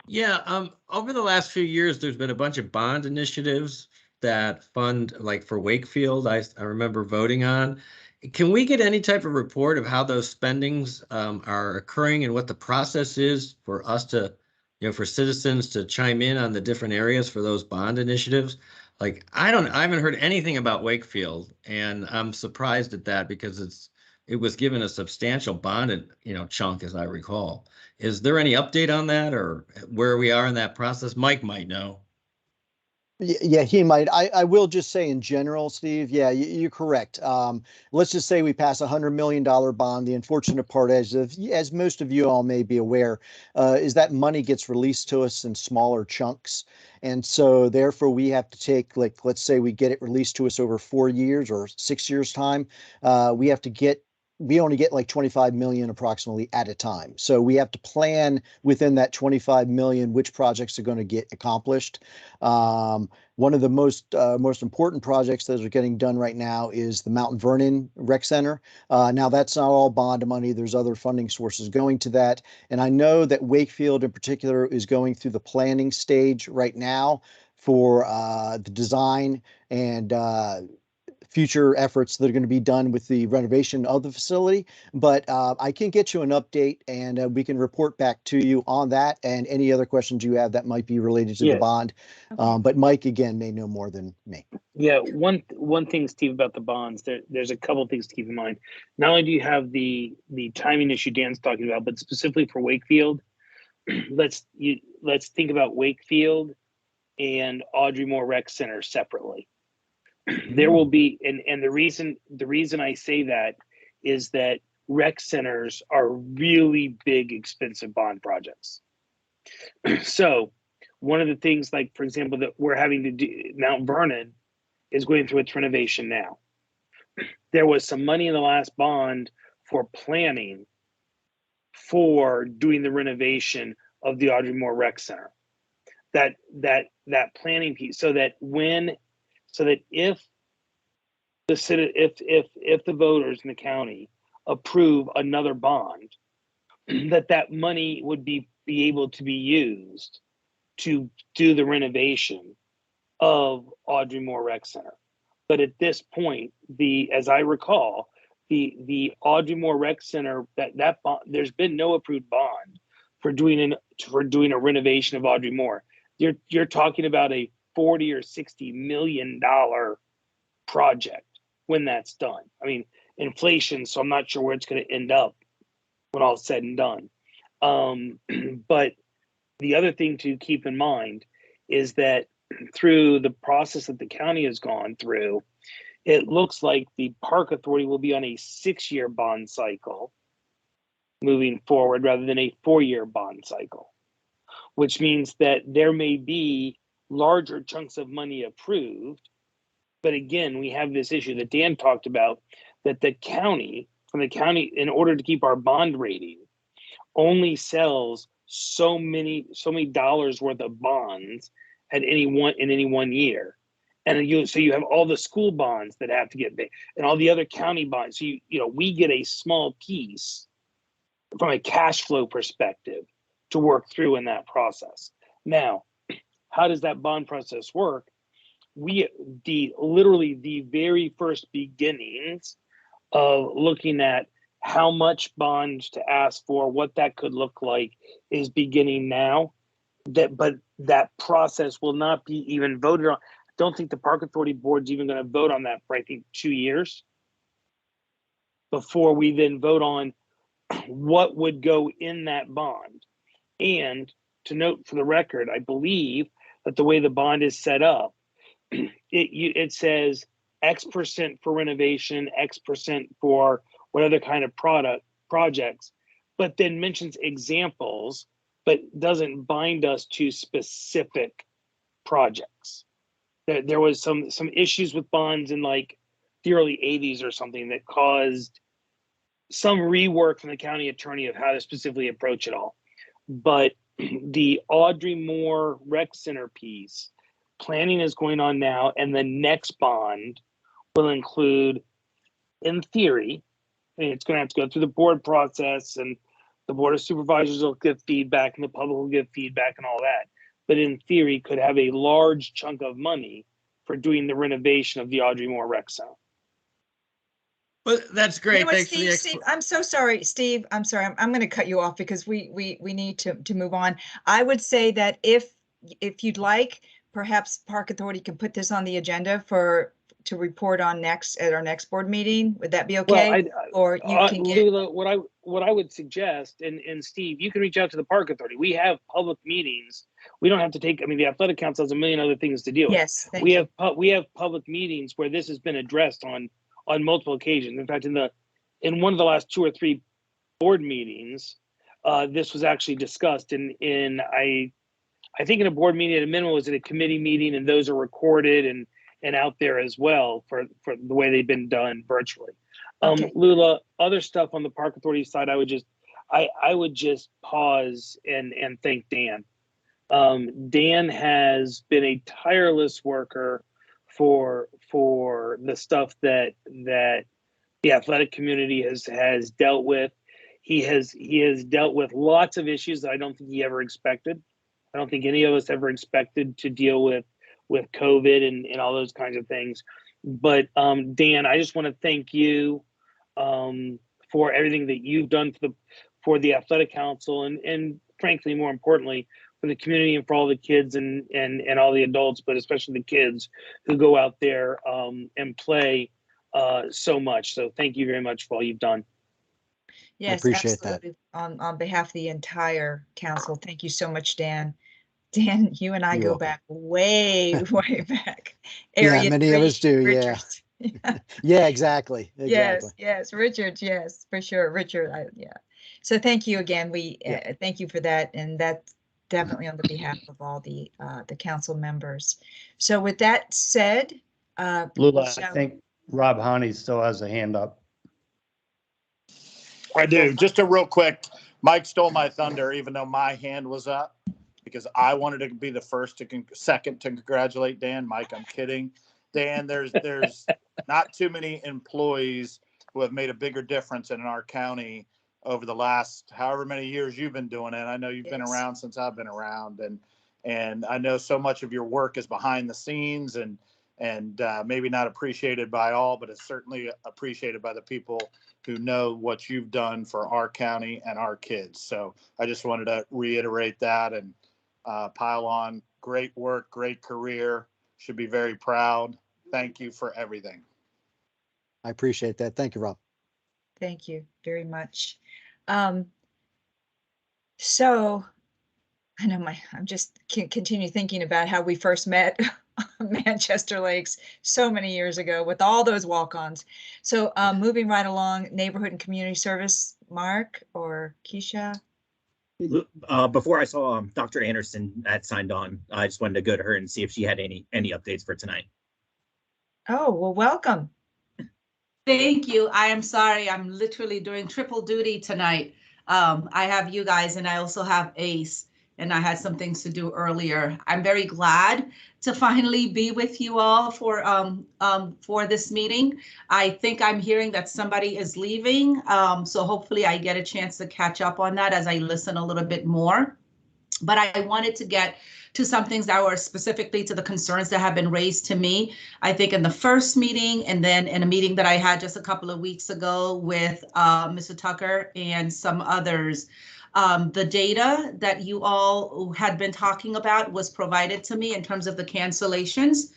Yeah, over the last few years, there's been a bunch of bond initiatives that fund, like for Wakefield, I remember voting on. Can we get any type of report of how those spendings are occurring and what the process is for us to, for citizens to chime in on the different areas for those bond initiatives? Like, I haven't heard anything about Wakefield, and I'm surprised at that because it was given a substantial bond, chunk, as I recall. Is there any update on that or where we are in that process? Mike might know. Yeah, he might. I will just say in general, Steve, yeah, you're correct. Let's just say we pass $100 million bond. The unfortunate part, as most of you all may be aware, is that money gets released to us in smaller chunks. And so therefore we have to take, like, let's say we get it released to us over 4 years or 6 years time. We only get like 25 million approximately at a time. So we have to plan within that 25 million which projects are going to get accomplished. One of the most important projects that are getting done right now is the Mount Vernon Rec Center. Now that's not all bond money. There's other funding sources going to that. And I know that Wakefield in particular is going through the planning stage right now for the design and future efforts that are going to be done with the renovation of the facility. But I can get you an update, and we can report back to you on that and any other questions you have that might be related to the bond. But Mike, again, may know more than me. Yeah, one thing, Steve, about the bonds, there's a couple things to keep in mind. Not only do you have the timing issue Dan's talking about, but specifically for Wakefield, let's think about Wakefield and Audrey Moore Rec Center separately. There will be, and the reason I say that is that rec centers are really big, expensive bond projects. So one of the things, like, for example, that we're having to do, Mount Vernon is going through its renovation now. There was some money in the last bond for planning for doing the renovation of the Audrey Moore Rec Center. That planning piece, so that if the voters in the county approve another bond, that money would be able to be used to do the renovation of Audrey Moore Rec Center. But at this point, as I recall, the Audrey Moore Rec Center, that bond, there's been no approved bond for doing a renovation of Audrey Moore. You're talking about a $40 or $60 million project when that's done. I mean, inflation, so I'm not sure where it's going to end up when all is said and done. But the other thing to keep in mind is that through the process that the county has gone through, it looks like the park authority will be on a 6-year bond cycle moving forward rather than a 4-year bond cycle, which means that there may be larger chunks of money approved. But again, we have this issue that Dan talked about, that the county, in order to keep our bond rating, only sells so many dollars worth of bonds in any one year. And so you have all the school bonds that have to get paid and all the other county bonds. So we get a small piece from a cash flow perspective to work through in that process. Now, how does that bond process work? Literally the very first beginnings of looking at how much bonds to ask for, what that could look like, is beginning now. But that process will not be even voted on. I don't think the Park Authority Board's even going to vote on that for, I think, 2 years before we then vote on what would go in that bond. And to note for the record, I believe that the way the bond is set up, it says X% for renovation, X% for what other kind of projects, but then mentions examples, but doesn't bind us to specific projects. There was some issues with bonds in like the early 80s or something that caused some rework from the county attorney of how to specifically approach it all. But the Audrey Moore Rec Center piece, planning is going on now, and the next bond will include, in theory, and it's going to have to go through the board process, and the Board of Supervisors will give feedback, and the public will give feedback and all that. But in theory, could have a large chunk of money for doing the renovation of the Audrey Moore Rec Center. Well, that's great. You know what, Thanks for the Steve, I'm so sorry, Steve. I'm sorry. I'm going to cut you off because we need to move on. I would say that if you'd like, perhaps Park Authority can put this on the agenda to report on at our next board meeting. Would that be okay? Well, or you can get Lula, what I would suggest, and Steve, you can reach out to the Park Authority. We have public meetings. We don't have to take. I mean, the Athletic Council has a million other things to deal with. Yes, we have public meetings where this has been addressed on multiple occasions. In fact, in one of the last 2 or 3 board meetings, this was actually discussed. I think in a board meeting at a minimum, was it a committee meeting, and those are recorded and out there as well for the way they've been done virtually. Okay. Lula, other stuff on the Park Authority side, I would just pause and thank Dan. Dan has been a tireless worker for the stuff that the athletic community has dealt with. He has dealt with lots of issues that I don't think he ever expected. I don't think any of us ever expected to deal with COVID and all those kinds of things. But Dan, I just want to thank you for everything that you've done for the Athletic Council and frankly, more importantly, for the community and for all the kids and all the adults, but especially the kids who go out there and play so much. So thank you very much for all you've done. Yes, appreciate absolutely. On behalf of the entire council, thank you so much, Dan. Dan, you and I You're go welcome. back way back. Yeah, many of us do. Richard. Yeah. Yeah, exactly. Yes, Richard. Yes, for sure. Richard. Yeah. So thank you again. We thank you for that. And that's definitely on the behalf of all the council members. So with that said, Lula, I think Rob Honey still has a hand up. I do. Just a real quick, Mike stole my thunder, even though my hand was up, because I wanted to be the second to congratulate Dan. Mike, I'm kidding. Dan, there's not too many employees who have made a bigger difference in our county over the last however many years you've been doing it. I know you've been around since I've been around, and I know so much of your work is behind the scenes and maybe not appreciated by all, but it's certainly appreciated by the people who know what you've done for our county and our kids. So I just wanted to reiterate that and pile on. Great work, great career. Should be very proud. Thank you for everything. I appreciate that. Thank you, Rob. Thank you very much. So I know I'm just continue thinking about how we first met Manchester Lakes so many years ago with all those walk-ons. So moving right along, neighborhood and community service, Mark or Keisha? Before I saw Dr. Anderson had signed on, I just wanted to go to her and see if she had any updates for tonight. Oh, well, welcome. Thank you. I am sorry. I'm literally doing triple duty tonight. I have you guys and I also have Ace, and I had some things to do earlier. I'm very glad to finally be with you all for this meeting. I think I'm hearing that somebody is leaving, so hopefully I get a chance to catch up on that as I listen a little bit more. But I wanted to get to some things that were specifically to the concerns that have been raised to me, I think in the first meeting, and then in a meeting that I had just a couple of weeks ago with Mr. Tucker and some others. The data that you all had been talking about was provided to me in terms of the cancellations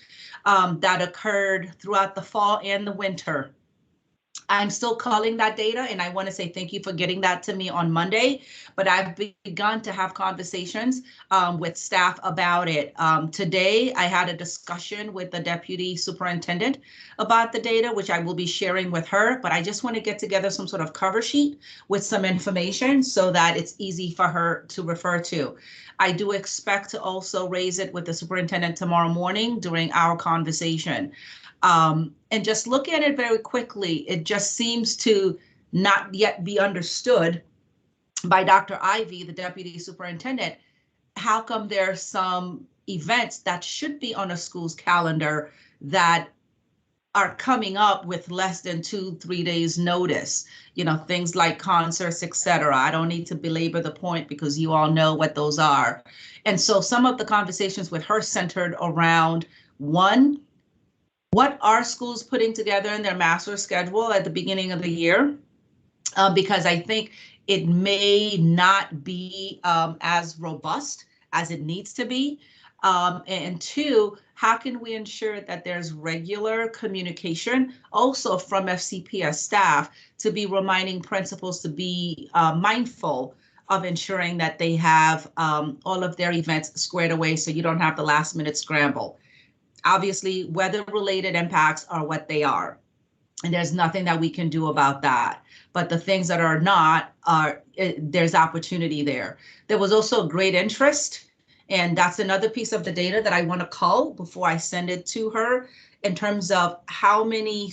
that occurred throughout the fall and the winter. I'm still calling that data, and I want to say thank you for getting that to me on Monday, but I've begun to have conversations with staff about it. Today, I had a discussion with the deputy superintendent about the data, which I will be sharing with her, but I just want to get together some sort of cover sheet with some information so that it's easy for her to refer to. I do expect to also raise it with the superintendent tomorrow morning during our conversation. And just look at it very quickly. It just seems to not yet be understood by Dr. Ivy, the deputy superintendent. How come there's some events that should be on a school's calendar that are coming up with less than 2-3 days notice, you know, things like concerts, etc. I don't need to belabor the point because you all know what those are. And so some of the conversations with her centered around, one, what are schools putting together in their master schedule at the beginning of the year? Because I think it may not be as robust as it needs to be. And two, how can we ensure that there's regular communication also from FCPS staff to be reminding principals to be mindful of ensuring that they have all of their events squared away so you don't have the last minute scramble. Obviously, weather-related impacts are what they are, and there's nothing that we can do about that. But the things that are not, there's opportunity there. There was also great interest, and that's another piece of the data that I want to cull before I send it to her in terms of how many,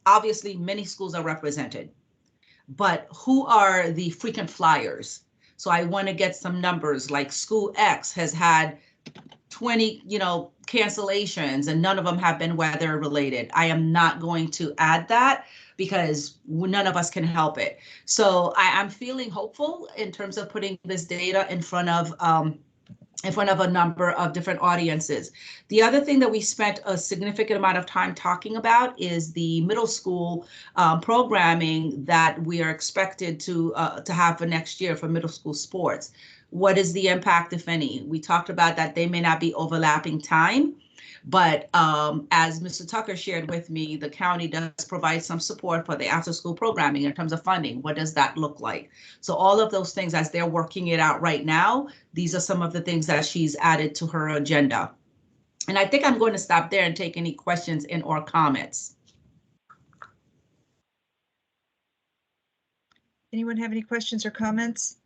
obviously many schools are represented, but who are the frequent flyers? So I want to get some numbers, like school X has had 20, cancellations, and none of them have been weather related. I am not going to add that because none of us can help it. So I'm feeling hopeful in terms of putting this data in front of a number of different audiences. The other thing that we spent a significant amount of time talking about is the middle school programming that we are expected to have for next year for middle school sports. What is the impact, if any? We talked about that they may not be overlapping time, but as Mr. Tucker shared with me, the county does provide some support for the after-school programming in terms of funding. What does that look like? So all of those things, as they're working it out right now, these are some of the things that she's added to her agenda. And I think I'm going to stop there and take any questions and or comments. Anyone have any questions or comments?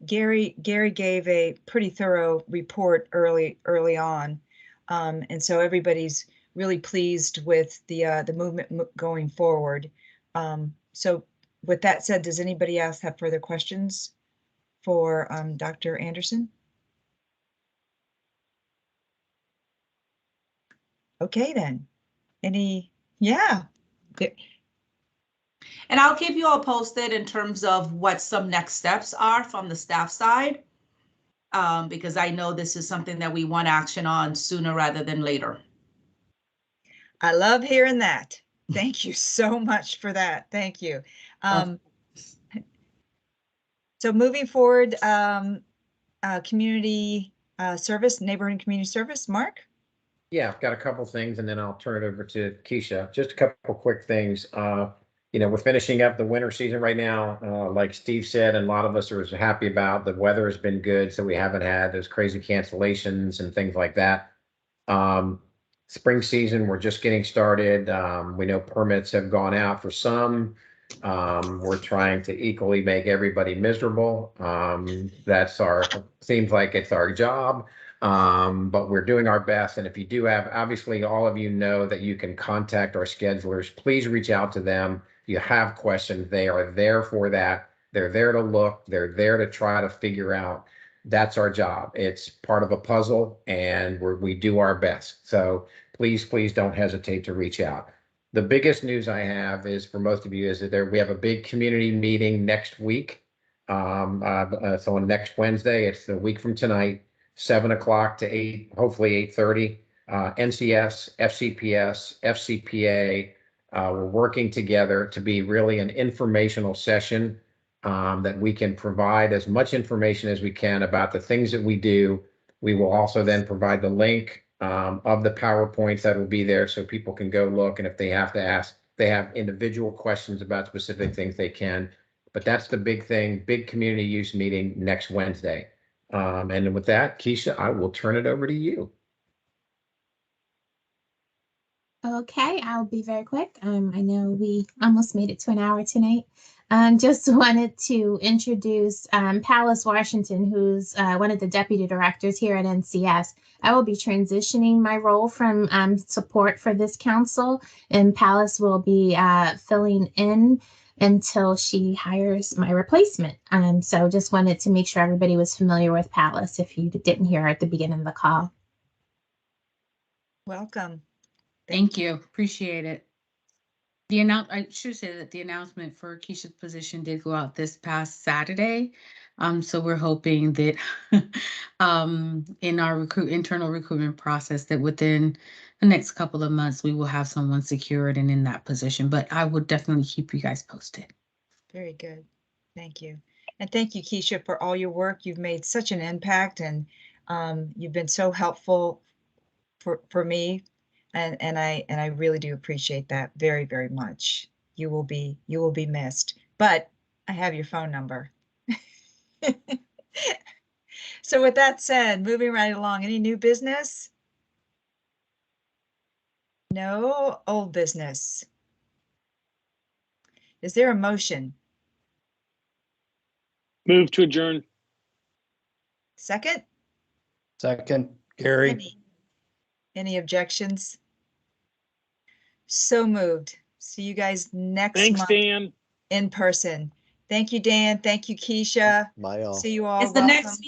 Gary gave a pretty thorough report early on, and so everybody's really pleased with the movement going forward. So with that said, does anybody else have further questions for Dr. Anderson? Okay, then. Yeah. And I'll keep you all posted in terms of what some next steps are from the staff side, because I know this is something that we want action on sooner rather than later. I love hearing that. Thank you so much for that. Thank you. So moving forward, community service, neighborhood and community service, Mark? Yeah, I've got a couple things and then I'll turn it over to Keisha. Just a couple quick things. we're finishing up the winter season right now. Like Steve said, and a lot of us are happy about, the weather has been good, so we haven't had those crazy cancellations and things like that. Spring season, we're just getting started. We know permits have gone out for some. We're trying to equally make everybody miserable. Seems like it's our job. But we're doing our best. And if you do have, obviously, all of you know that you can contact our schedulers. Please reach out to them. If you have questions, they are there for that. They're there to look. They're there to try to figure out. That's our job. It's part of a puzzle, and we do our best. So please don't hesitate to reach out. The biggest news I have is, for most of you, is that we have a big community meeting next week. So on next Wednesday, it's the week from tonight, 7 o'clock to 8, hopefully 8:30. NCS, FCPS, FCPA, we're working together to be really an informational session that we can provide as much information as we can about the things that we do. We will also then provide the link of the PowerPoints that will be there so people can go look. And if they have to ask, they have individual questions about specific things, they can. But that's the big thing, big community use meeting next Wednesday. And with that, Keisha, I will turn it over to you. Okay, I'll be very quick. I know we almost made it to an hour tonight. Just wanted to introduce Palace Washington, who's one of the deputy directors here at NCS. I will be transitioning my role from support for this council, and Palace will be filling in until she hires my replacement. So just wanted to make sure everybody was familiar with Palace if you didn't hear her at the beginning of the call. Welcome. Thank you. Appreciate it. I should say that the announcement for Keisha's position did go out this past Saturday. So we're hoping that in our internal recruitment process that within the next couple of months, we will have someone secured and in that position. But I will definitely keep you guys posted. Very good. Thank you. And thank you, Keisha, for all your work. You've made such an impact, and you've been so helpful for me. And I really do appreciate that very, very much. You will be missed, but I have your phone number. So with that said, moving right along, any new business? No. Old business. Is there a motion? Move to adjourn. Second? Second, Gary. Any objections? So moved. See you guys next Thanks, month Dan. in person. Thank you, Dan. Thank you, Keisha. Bye all. See you all. It's the next Welcome.